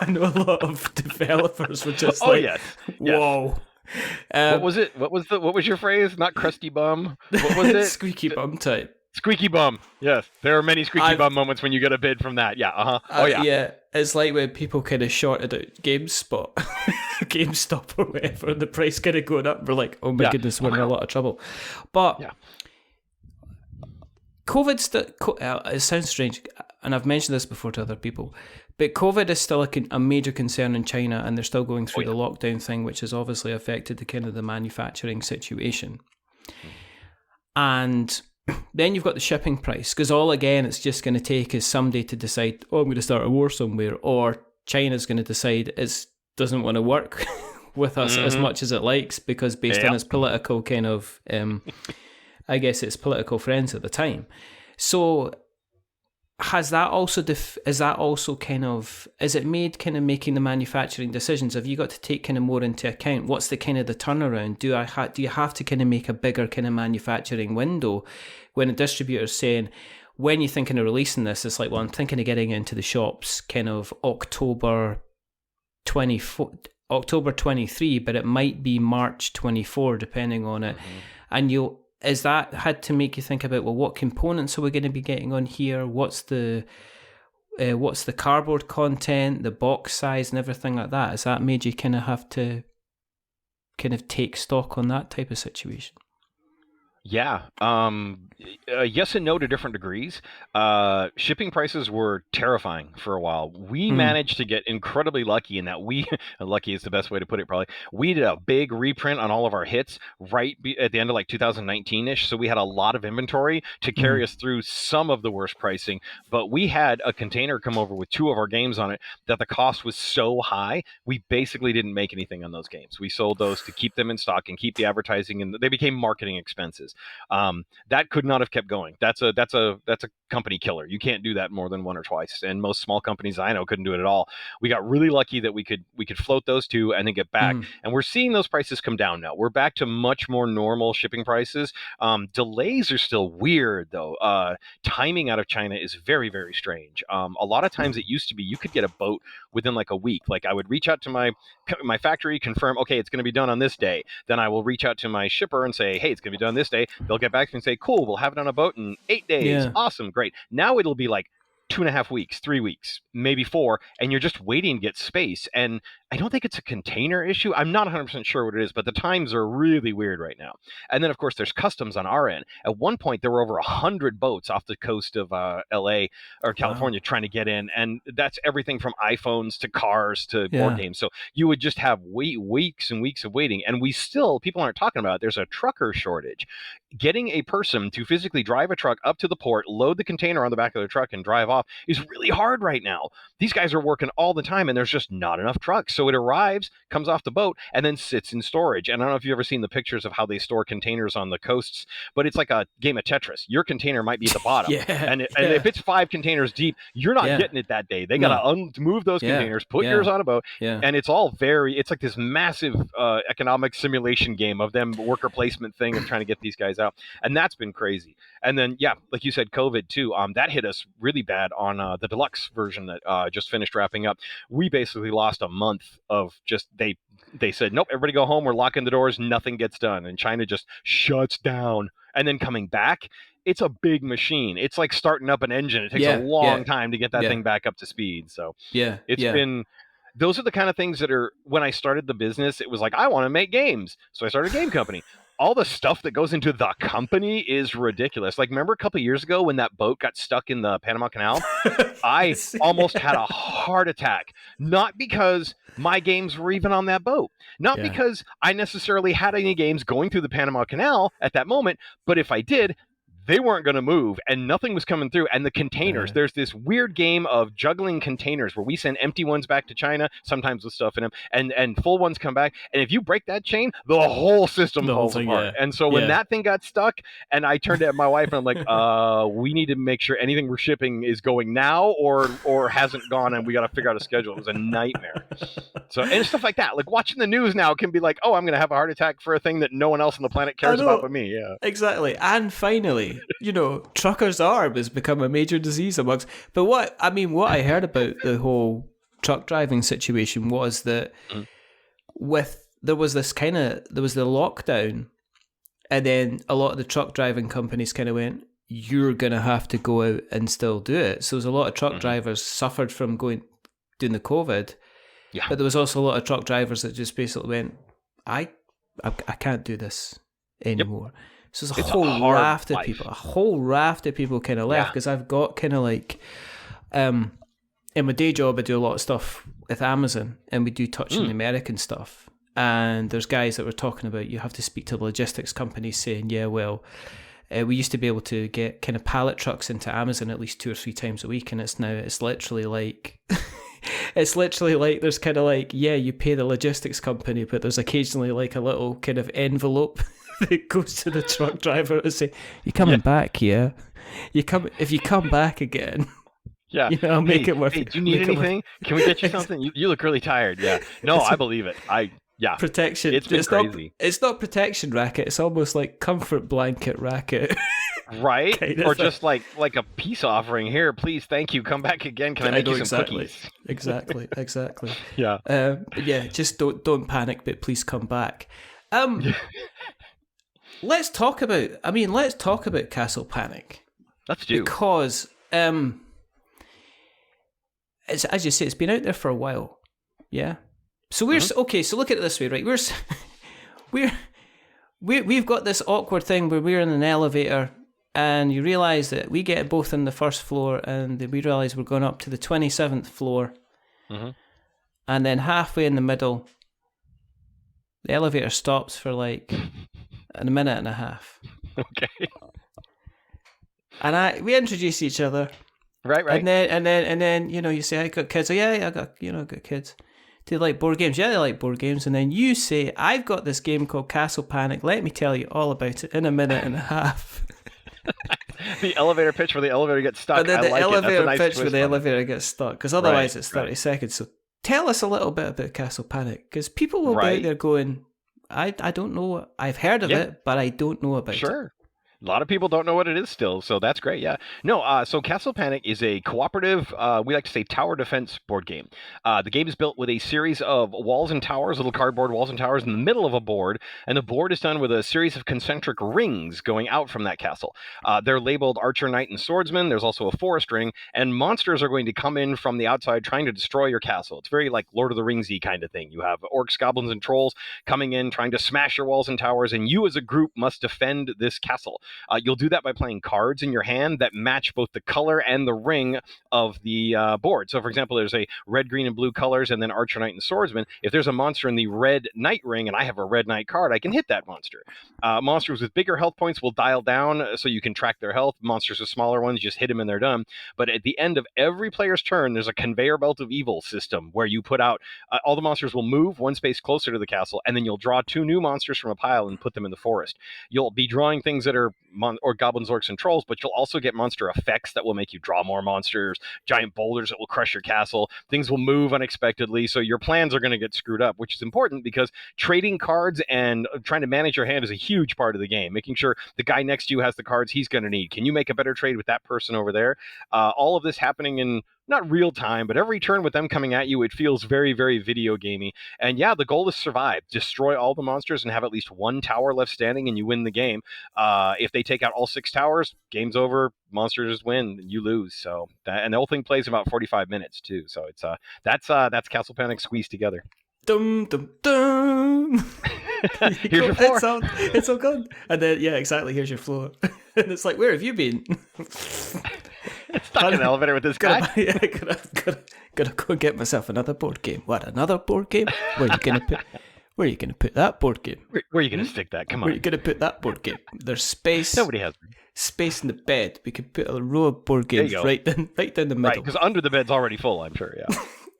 I know a lot of developers were just whoa. What was it? What was your phrase? Not crusty bum. What was it? Squeaky bum type. Squeaky bum. Yes, there are many squeaky bum moments when you get a bid from that. Yeah. Yeah. It's like when people kind of shorted out GameStop, GameStop or whatever, and the price kind of going up. We're like, oh my goodness, we're in a lot of trouble. But COVID, it sounds strange, and I've mentioned this before to other people, but COVID is still a major concern in China, and they're still going through the lockdown thing, which has obviously affected the manufacturing situation. And then you've got the shipping price, because all again it's just going to take is somebody to decide, oh, I'm going to start a war somewhere, or China's going to decide it doesn't want to work with us as much as it likes, because based on its political kind of, I guess its political friends at the time. So is it made kind of making the manufacturing decisions? Have you got to take kind of more into account? What's the kind of the turnaround? Do you have to kind of make a bigger kind of manufacturing window when a distributor's saying, when you're thinking of releasing this, it's like, well, I'm thinking of getting into the shops kind of October 23, but it might be March 24, depending on it. And is that had to make you think about, well, what components are we going to be getting on here? What's the cardboard content, the box size, and everything like that? Has that made you kind of have to kind of take stock on that type of situation? Yeah. Yes and no to different degrees. Shipping prices were terrifying for a while. We managed to get incredibly lucky in that lucky is the best way to put it probably. We did a big reprint on all of our hits at the end of like 2019-ish. So we had a lot of inventory to carry us through some of the worst pricing. But we had a container come over with 2 of our games on it that the cost was so high, we basically didn't make anything on those games. We sold those to keep them in stock and keep the advertising, and they became marketing expenses. That could not have kept going. That's a company killer. You can't do that more than one or twice, and most small companies I know couldn't do it at all. We got really lucky that we could float those 2 and then get back, and we're seeing those prices come down now. We're back to much more normal shipping prices. Delays are still weird though. Timing out of China is very, very strange. A lot of times it used to be you could get a boat within like a week. Like I would reach out to my factory, confirm, okay, it's going to be done on this day. Then I will reach out to my shipper and say, hey, it's going to be done this day. They'll get back to me and say, cool, we'll have it on a boat in 8 days. Yeah. Awesome, great. Now it'll be like 2.5 weeks, 3 weeks, maybe 4, and you're just waiting to get space. And I don't think it's a container issue. I'm not 100% sure what it is, but the times are really weird right now. And then, of course, there's customs on our end. At one point, there were over 100 boats off the coast of L.A. or California trying to get in, and that's everything from iPhones to cars to board games. So you would just have weeks and weeks of waiting. And people aren't talking about it. There's a trucker shortage. Getting a person to physically drive a truck up to the port, load the container on the back of their truck, and drive off is really hard right now. These guys are working all the time, and there's just not enough trucks. So it arrives, comes off the boat, and then sits in storage. And I don't know if you've ever seen the pictures of how they store containers on the coasts, but it's like a game of Tetris. Your container might be at the bottom. And if it's 5 containers deep, you're not getting it that day. They got to move those containers, put yours on a boat. And it's all it's like this massive economic simulation game of them worker placement thing of trying to get these guys out. And that's been crazy. And then, like you said, COVID too, that hit us really bad on the deluxe version that just finished wrapping up. We basically lost a month of just, they said, nope, everybody go home. We're locking the doors. Nothing gets done. And China just shuts down. And then coming back, it's a big machine. It's like starting up an engine. It takes a long time to get that thing back up to speed. So it's been, those are the kind of things that are, when I started the business, it was like, I want to make games. So I started a game company. All the stuff that goes into the company is ridiculous. Like, remember a couple of years ago when that boat got stuck in the Panama Canal? I almost had a heart attack. Not because my games were even on that boat. Not because I necessarily had any games going through the Panama Canal at that moment. But if I did, they weren't going to move and nothing was coming through. And the containers, there's this weird game of juggling containers where we send empty ones back to China, sometimes with stuff in them, and full ones come back. And if you break that chain, the whole system falls apart. And so when that thing got stuck, and I turned to my wife and I'm like, we need to make sure anything we're shipping is going now or hasn't gone, and we got to figure out a schedule. It was a nightmare. So, and stuff like that. Like watching the news now can be like, oh, I'm going to have a heart attack for a thing that no one else on the planet cares about but me. Yeah, exactly. And finally, truckers' arm has become a major disease amongst. But what I heard about the whole truck driving situation was that there was the lockdown, and then a lot of the truck driving companies kind of went, you're going to have to go out and still do it. So there's a lot of truck drivers suffered from doing the COVID. Yeah. But there was also a lot of truck drivers that just basically went, I can't do this anymore. Yep. So there's a whole raft of people kind of left, because I've got kind of like, in my day job, I do a lot of stuff with Amazon, and we do touch on the American stuff. And there's guys that were talking about, you have to speak to the logistics companies saying, we used to be able to get kind of pallet trucks into Amazon at least 2 or 3 times a week, and it's literally like, there's kind of like, you pay the logistics company, but there's occasionally like a little kind of envelope that goes to the truck driver to say, "You coming back? Yeah, if you come back again." Yeah, I'll make it worth. Hey, do you need anything? Can we get you something? You look really tired. Yeah, no, I believe it. Protection. It's been crazy. It's not protection racket. It's almost like comfort blanket racket. Right? Or just like a peace offering. Here, please, thank you. Come back again. Can I make you some cookies? Exactly. Yeah. Just don't panic, but please come back. Let's talk about Castle Panic. Let's do. Because it's, as you say, it's been out there for a while. Yeah. So we're okay. So look at it this way, right? We've got this awkward thing where we're in an elevator, and you realise that we get both on the first floor, and we realise we're going up to the 27th floor, and then halfway in the middle, the elevator stops for like a minute and a half. Okay. And we introduce each other. Right. And then you say, I got kids. Oh, yeah, I got kids. Do they like board games? Yeah, they like board games. And then you say, I've got this game called Castle Panic. Let me tell you all about it in a minute and a half. The elevator pitch where the elevator gets stuck. And then the elevator pitch where the elevator gets stuck. Because otherwise it's 30 seconds. So tell us a little bit about Castle Panic. Because people will be out there going, I don't know. I've heard of it, but I don't know about it. Sure. A lot of people don't know what it is still, so that's great, yeah. No, so Castle Panic is a cooperative, we like to say tower defense board game. The game is built with a series of walls and towers, little cardboard walls and towers in the middle of a board, and the board is done with a series of concentric rings going out from that castle. They're labeled Archer, Knight, and Swordsman. There's also a forest ring, and monsters are going to come in from the outside trying to destroy your castle. It's very like Lord of the Rings-y kind of thing. You have orcs, goblins, and trolls coming in, trying to smash your walls and towers, and you as a group must defend this castle. You'll do that by playing cards in your hand that match both the color and the ring of the board. So, for example, there's a red, green, and blue colors, and then Archer, Knight, and Swordsman. If there's a monster in the red Knight ring and I have a red Knight card, I can hit that monster. Monsters with bigger health points will dial down so you can track their health. Monsters with smaller ones, just hit them and they're done. But at the end of every player's turn, there's a conveyor belt of evil system where you put out all the monsters will move one space closer to the castle, and then you'll draw 2 new monsters from a pile and put them in the forest. You'll be drawing things that are or goblins, orcs, and trolls, but you'll also get monster effects that will make you draw more monsters, giant boulders that will crush your castle. Things will move unexpectedly, so your plans are going to get screwed up, which is important because trading cards and trying to manage your hand is a huge part of the game. Making sure the guy next to you has the cards he's going to need. Can you make a better trade with that person over there? All of this happening in not real time, but every turn with them coming at you, it feels very, very video gamey. And yeah, the goal is survive, destroy all the monsters and have at least 1 tower left standing and you win the game. If they take out all 6 towers, game's over, monsters win, you lose. So and the whole thing plays about 45 minutes too. So it's that's Castle Panic squeezed together. Dum dum dum. Here's your floor. It's all good. And then exactly. Here's your floor. And it's like, where have you been? Stuck in an elevator with this guy. Gotta go get myself another board game. What, another board game? Where are you gonna put that board game? Where are you gonna stick that? Come on. Where are you gonna put that board game? There's space. Nobody has space in the bed. We could put a row of board games right down the middle. Right, because under the bed's already full, I'm sure, yeah.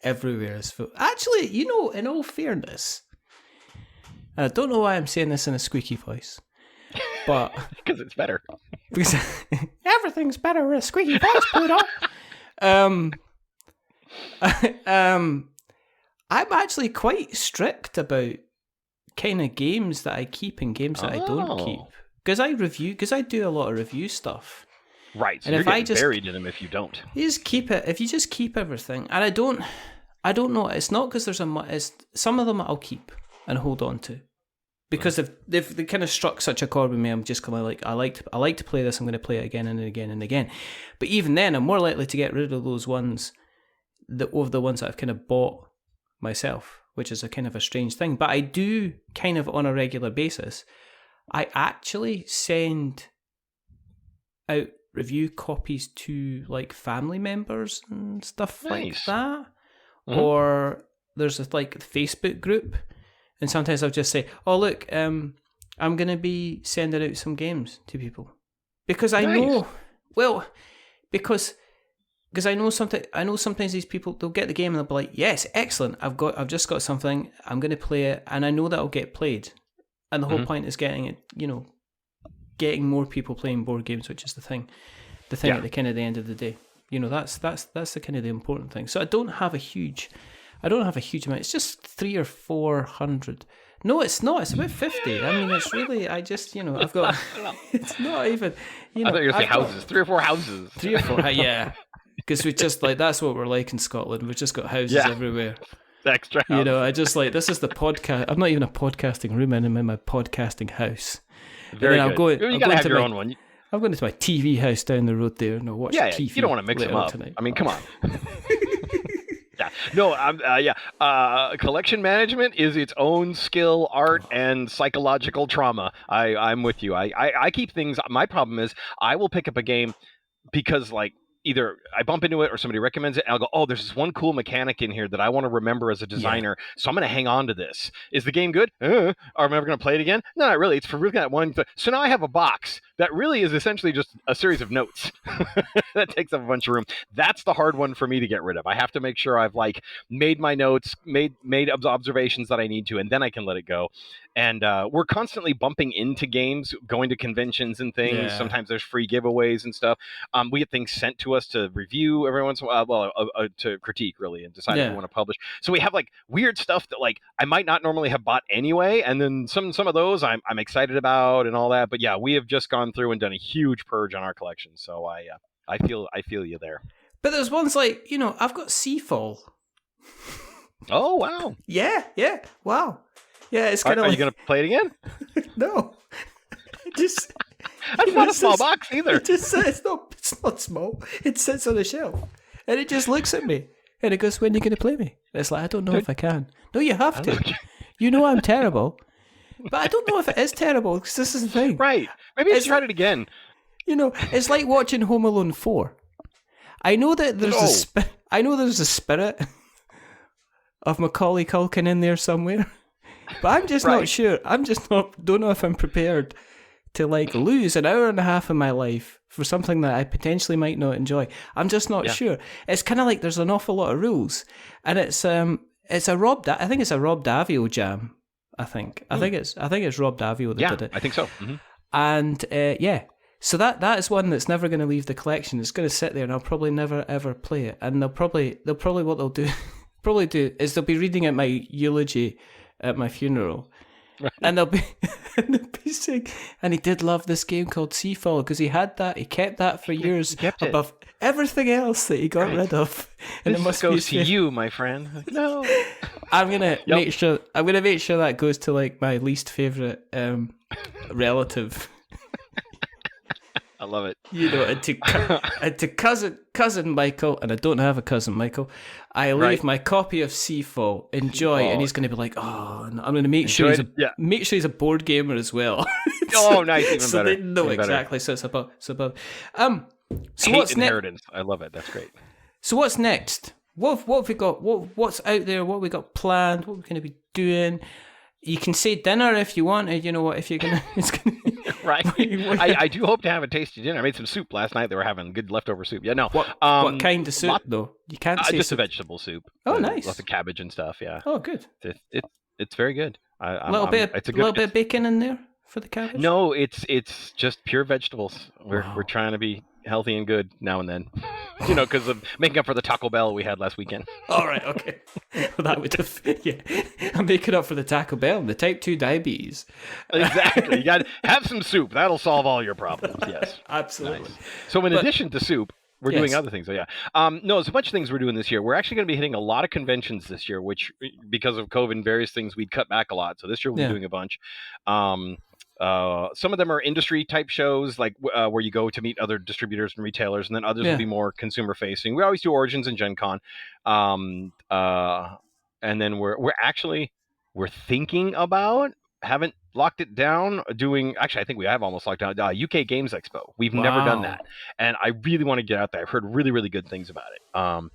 Everywhere is full. Actually, in all fairness, and I don't know why I'm saying this in a squeaky voice, but because it's better. Because everything's better with a squeaky voice, Pluto. I'm actually quite strict about kind of games that I keep and games that I don't keep. Because I do a lot of review stuff. Right, so and you're getting buried in them if you don't. You just keep it. If you just keep everything, and I don't know. It's not because there's some of them I'll keep and hold on to, because if they kind of struck such a chord with me, I'm just kind of like I like to play this. I'm going to play it again and again and again. But even then, I'm more likely to get rid of those ones, of the ones that I've kind of bought myself, which is a kind of a strange thing. But I do kind of on a regular basis. I actually send out review copies to like family members and stuff like that. Mm-hmm. Or there's a Facebook group, and sometimes I'll just say, "Oh look, I'm gonna be sending out some games to people," because I know, because I know sometimes these people, they'll get the game and they'll be like, "Yes, excellent, I've just got something, I'm gonna play it," and I know that it'll get played, and the whole point is getting it, getting more people playing board games, which is the thing at the kind of the end of the day. That's the kind of the important thing. So I don't have a huge amount. It's just 300 or 400. No, it's not. It's about 50. I mean, it's really. I just I've got. It's not even. I thought you were going to say houses. 3 or 4 houses. 3 or 4. Yeah. Because we just that's what we're like in Scotland. We've just got houses everywhere. Extra house. I just this is the podcast. I'm not even a podcasting room. I'm in my podcasting house. Very good. You gotta have your own one. I'm going to my TV house down the road there and I'll watch TV. You don't want to mix them up. Tonight. I mean, come on. Collection management is its own skill, art, and psychological trauma. I'm with you. I keep things. My problem is I will pick up a game because either I bump into it or somebody recommends it and I'll go, oh, there's this one cool mechanic in here that I want to remember as a designer. Yeah. So I'm going to hang on to this. Is the game good? Are I ever going to play it again? No, not really. It's for really that one. So now I have a box that really is essentially just a series of notes that takes up a bunch of room. That's the hard one for me to get rid of. I have to make sure I've made my notes, made observations that I need to, and then I can let it go. And we're constantly bumping into games, going to conventions and things. Yeah. Sometimes there's free giveaways and stuff. We get things sent to us to review every once in a while, to critique really and decide if we want to publish. So we have weird stuff that I might not normally have bought anyway, and then some of those I'm excited about and all that. But yeah, we have just gone through and done a huge purge on our collection. So I feel you there. But there's ones I've got Seafall. Oh wow! Yeah, wow. Yeah, it's kind of. Are you going to play it again? No, just. That's not a small box either. It's not small. It sits on a shelf, and it just looks at me, and it goes, "When are you going to play me?" And it's I don't know if I can. No, you have to. I'm terrible. But I don't know if it is terrible, because this is the thing. Right. Maybe I tried it again. It's like watching Home Alone 4. I know that there's a spirit of Macaulay Culkin in there somewhere, but I'm just not sure. Don't know if I'm prepared to lose an hour and a half of my life for something that I potentially might not enjoy. I'm just not sure. It's kind of like there's an awful lot of rules, and it's a Rob. I think it's a Rob Davio jam. I think it's Rob Davio that did it. I think so. Mm-hmm. And so that is one that's never going to leave the collection. It's going to sit there, and I'll probably never ever play it. And they'll probably what they'll do is they'll be reading at my eulogy at my funeral. Right. And they'll be saying, and he did love this game called Seafall because he kept that for years above everything else that he got rid of. And this it must goes to you, my friend. No, I'm gonna make sure that goes to my least favorite relative. I love it. And to cousin Michael, and I don't have a cousin Michael, I leave my copy of Seafall. Enjoy, and he's going to be like, "Oh," and I'm going to make sure he's a board gamer as well. Oh, nice, even so better. They know even exactly. Better. So it's above. So what's inheritance? I love it. That's great. So what's next? What have we got? What's out there? What have we got planned? What we're going to be doing? You can say dinner if you want. You know what? If you're gonna, it's gonna. Right. I do hope to have a tasty dinner. I made some soup last night. They were having good leftover soup. Yeah, no. What kind of soup, though? You can't say just soup. a vegetable soup. Oh, nice. Lots of cabbage and stuff, yeah. Oh, good. It's very good. A little bit of bacon in there for the cabbage? No, it's just pure vegetables. We're trying to be healthy and good now and then. Because of making up for the Taco Bell we had last weekend. All right, okay. Well, that would have, I'm making up for the Taco Bell and the type 2 diabetes. Exactly. You got to have some soup. That'll solve all your problems. Yes. Absolutely. Nice. So in addition to soup, we're doing other things. So yeah. No, there's a bunch of things we're doing this year. We're actually going to be hitting a lot of conventions this year, which because of COVID and various things, we'd cut back a lot. So this year we'll be doing a bunch. Some of them are industry type shows, like where you go to meet other distributors and retailers, and then others will be more consumer facing. We always do Origins and Gen Con, and then we're thinking about, haven't locked it down, doing. Actually, I think we have almost locked down UK Games Expo. We've never done that, and I really want to get out there. I've heard really, really good things about it.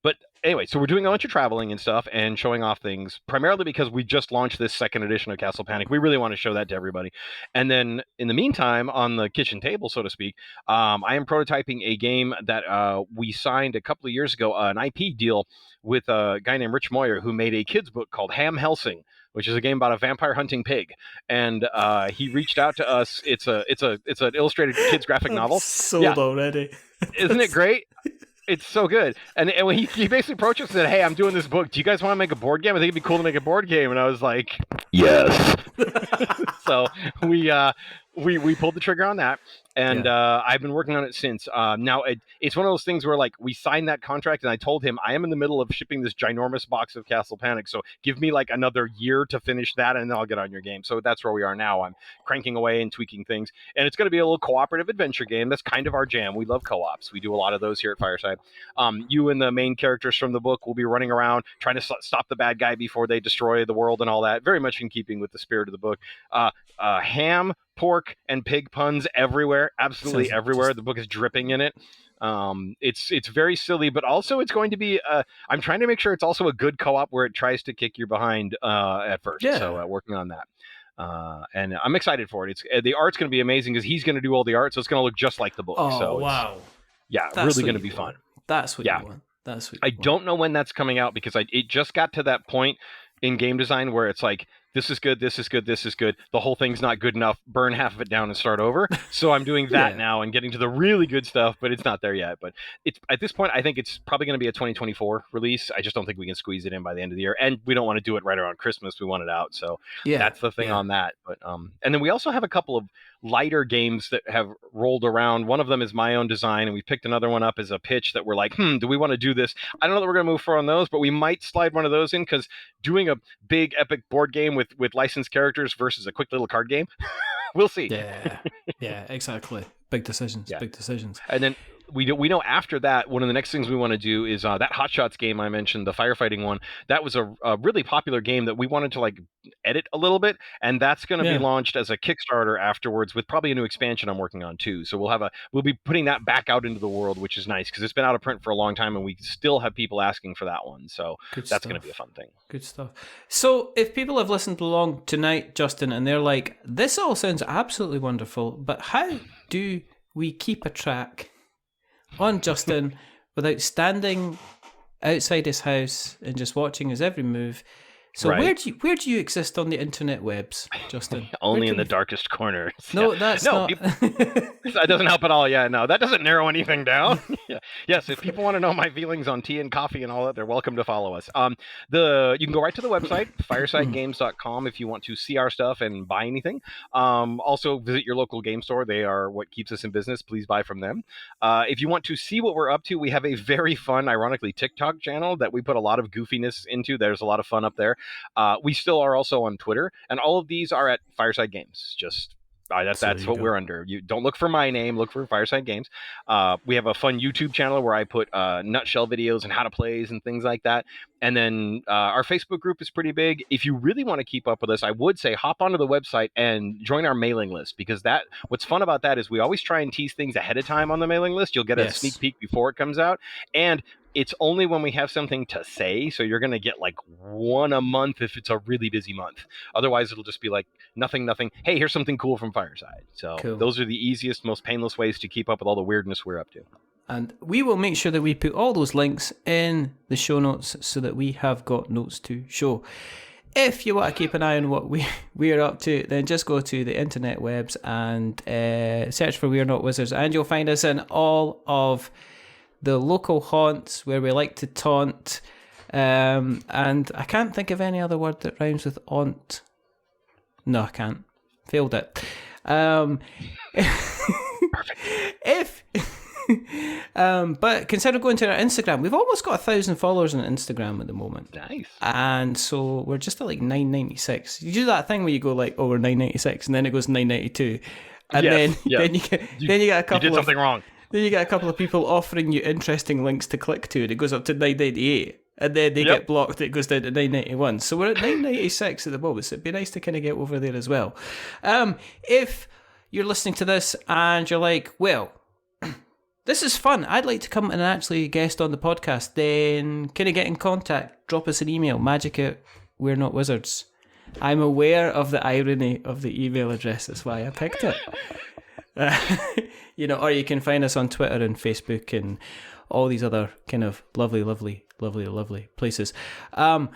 But anyway, so we're doing a bunch of traveling and stuff and showing off things, primarily because we just launched this second edition of Castle Panic. We really want to show that to everybody. And then in the meantime, on the kitchen table, so to speak, I am prototyping a game that we signed a couple of years ago, an IP deal with a guy named Rich Moyer, who made a kid's book called Ham Helsing, which is a game about a vampire hunting pig. And he reached out to us. It's an illustrated kids graphic novel. Sold already. Isn't it great? It's so good. And when he basically approached us and said, "Hey, I'm doing this book. Do you guys want to make a board game? I think it'd be cool to make a board game." And I was like, "Yes." So we pulled the trigger on that. And I've been working on it since. Now, it's one of those things where, we signed that contract, and I told him, I am in the middle of shipping this ginormous box of Castle Panic, so give me, another year to finish that, and then I'll get on your game. So that's where we are now. I'm cranking away and tweaking things. And it's going to be a little cooperative adventure game. That's kind of our jam. We love co-ops. We do a lot of those here at Fireside. You and the main characters from the book will be running around trying to stop the bad guy before they destroy the world and all that. Very much in keeping with the spirit of the book. Ham, pork, and pig puns everywhere. Absolutely everywhere. The book is dripping in it. It's very silly, but also it's going to be I'm trying to make sure it's also a good co-op where it tries to kick you behind at first. So working on that. And I'm excited for it. The art's going to be amazing because he's going to do all the art, so it's going to look just like the book. Oh, wow. Yeah, that's really going to be fun. That's what you want. That's what I don't know when that's coming out because it just got to that point in game design where it's like, this is good, this is good, this is good. The whole thing's not good enough. Burn half of it down and start over. So I'm doing that now and getting to the really good stuff, but it's not there yet. But it's at this point, I think it's probably going to be a 2024 release. I just don't think we can squeeze it in by the end of the year. And we don't want to do it right around Christmas. We want it out. So that's the thing on that. But and then we also have a couple of lighter games that have rolled around. One of them is my own design, and we picked another one up as a pitch that we're like, do we want to do this? I don't know that we're going to move forward on those, but we might slide one of those in because doing a big epic board game with licensed characters versus a quick little card game, we'll see. Yeah, exactly. Big decisions. And then we know after that, one of the next things we want to do is that Hot Shots game I mentioned, the firefighting one. That was a really popular game that we wanted to like edit a little bit, and that's going to be launched as a Kickstarter afterwards with probably a new expansion I'm working on too. So we'll be putting that back out into the world, which is nice because it's been out of print for a long time, and we still have people asking for that one. So that's going to be a fun thing. Good stuff. So if people have listened along tonight, Justin, and they're like, this all sounds absolutely wonderful, but how do we keep a track on Justin without standing outside his house and just watching his every move? So where do you exist on the internet webs, Justin? Only in the darkest corners. No, that's not. That doesn't help at all. Yeah, no, that doesn't narrow anything down. Yes, if people want to know my feelings on tea and coffee and all that, they're welcome to follow us. You can go right to the website, firesidegames.com, if you want to see our stuff and buy anything. Also, visit your local game store. They are what keeps us in business. Please buy from them. If you want to see what we're up to, we have a very fun, ironically, TikTok channel that we put a lot of goofiness into. There's a lot of fun up there. We still are also on Twitter, and all of these are at Fireside Games. Just that's what we're under. You don't look for my name, look for Fireside Games. We have a fun YouTube channel where I put nutshell videos and how to plays and things like that. And then our Facebook group is pretty big. If you really want to keep up with us, I would say hop onto the website and join our mailing list, because what's fun about that is we always try and tease things ahead of time on the mailing list. You'll get a sneak peek before it comes out, and it's only when we have something to say. So you're going to get like one a month if it's a really busy month. Otherwise, it'll just be like nothing. Hey, here's something cool from Fireside. So Those are the easiest, most painless ways to keep up with all the weirdness we're up to. And we will make sure that we put all those links in the show notes so that we have got notes to show. If you want to keep an eye on what we're up to, then just go to the internet webs and search for We're Not Wizards, and you'll find us in all of the local haunts where we like to taunt, and I can't think of any other word that rhymes with aunt. No, I can't. Failed it. Perfect. But consider going to our Instagram. We've almost got 1,000 followers on Instagram at the moment. Nice. And so we're just at like 996. You do that thing where you go like, we're 996, and then it goes 992, and then you get a couple. You did something wrong. Then you get a couple of people offering you interesting links to click to, and it goes up to 998, and then they get blocked, it goes down to 991. So we're at 996 at the moment, so it'd be nice to kind of get over there as well. If you're listening to this and you're like, well, this is fun, I'd like to come and actually guest on the podcast, then kind of get in contact, drop us an email, magic@we'renotwizards. I'm aware of the irony of the email address, that's why I picked it. Or you can find us on Twitter and Facebook and all these other kind of lovely places. And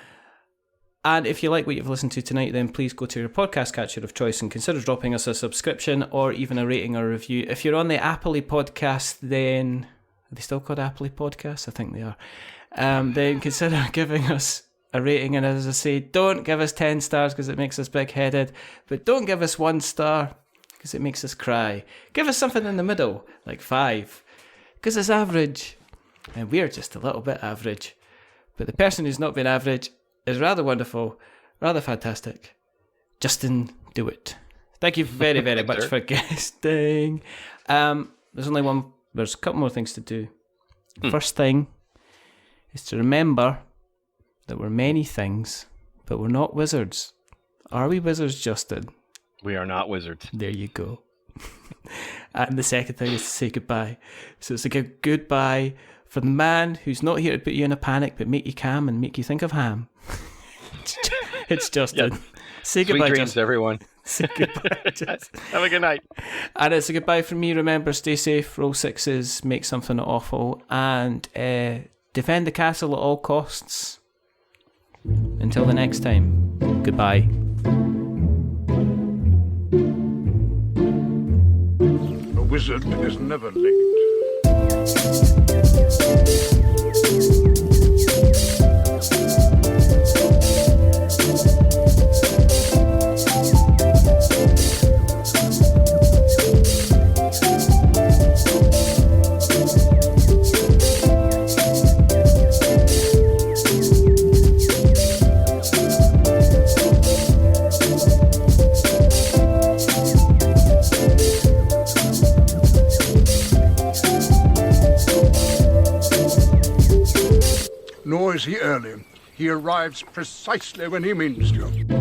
if you like what you've listened to tonight, then please go to your podcast catcher of choice and consider dropping us a subscription or even a rating or review. If you're on the Apple podcast, then are they still called Apple Podcasts? I think they are. Then consider giving us a rating, and as I say, don't give us 10 stars because it makes us big-headed, but don't give us 1 star because it makes us cry. Give us something in the middle, like 5, because it's average, and we're just a little bit average. But the person who's not been average is rather wonderful, rather fantastic. Justin De Witt. Thank you very, very much for guesting. There's a couple more things to do. First thing is to remember that we're many things, but we're not wizards. Are we wizards, Justin? We are not wizards. There you go. And the second thing is to say goodbye. So it's like a goodbye for the man who's not here to put you in a panic, but make you calm and make you think of ham. It's Justin. Yep. Say goodbye, Sweet dreams, Justin. Everyone. Say goodbye, Justin. Have a good night. And it's a goodbye from me. Remember, stay safe, roll 6s, make something awful, and defend the castle at all costs. Until the next time, goodbye. A wizard is never late. nor is he early. He arrives precisely when he means to.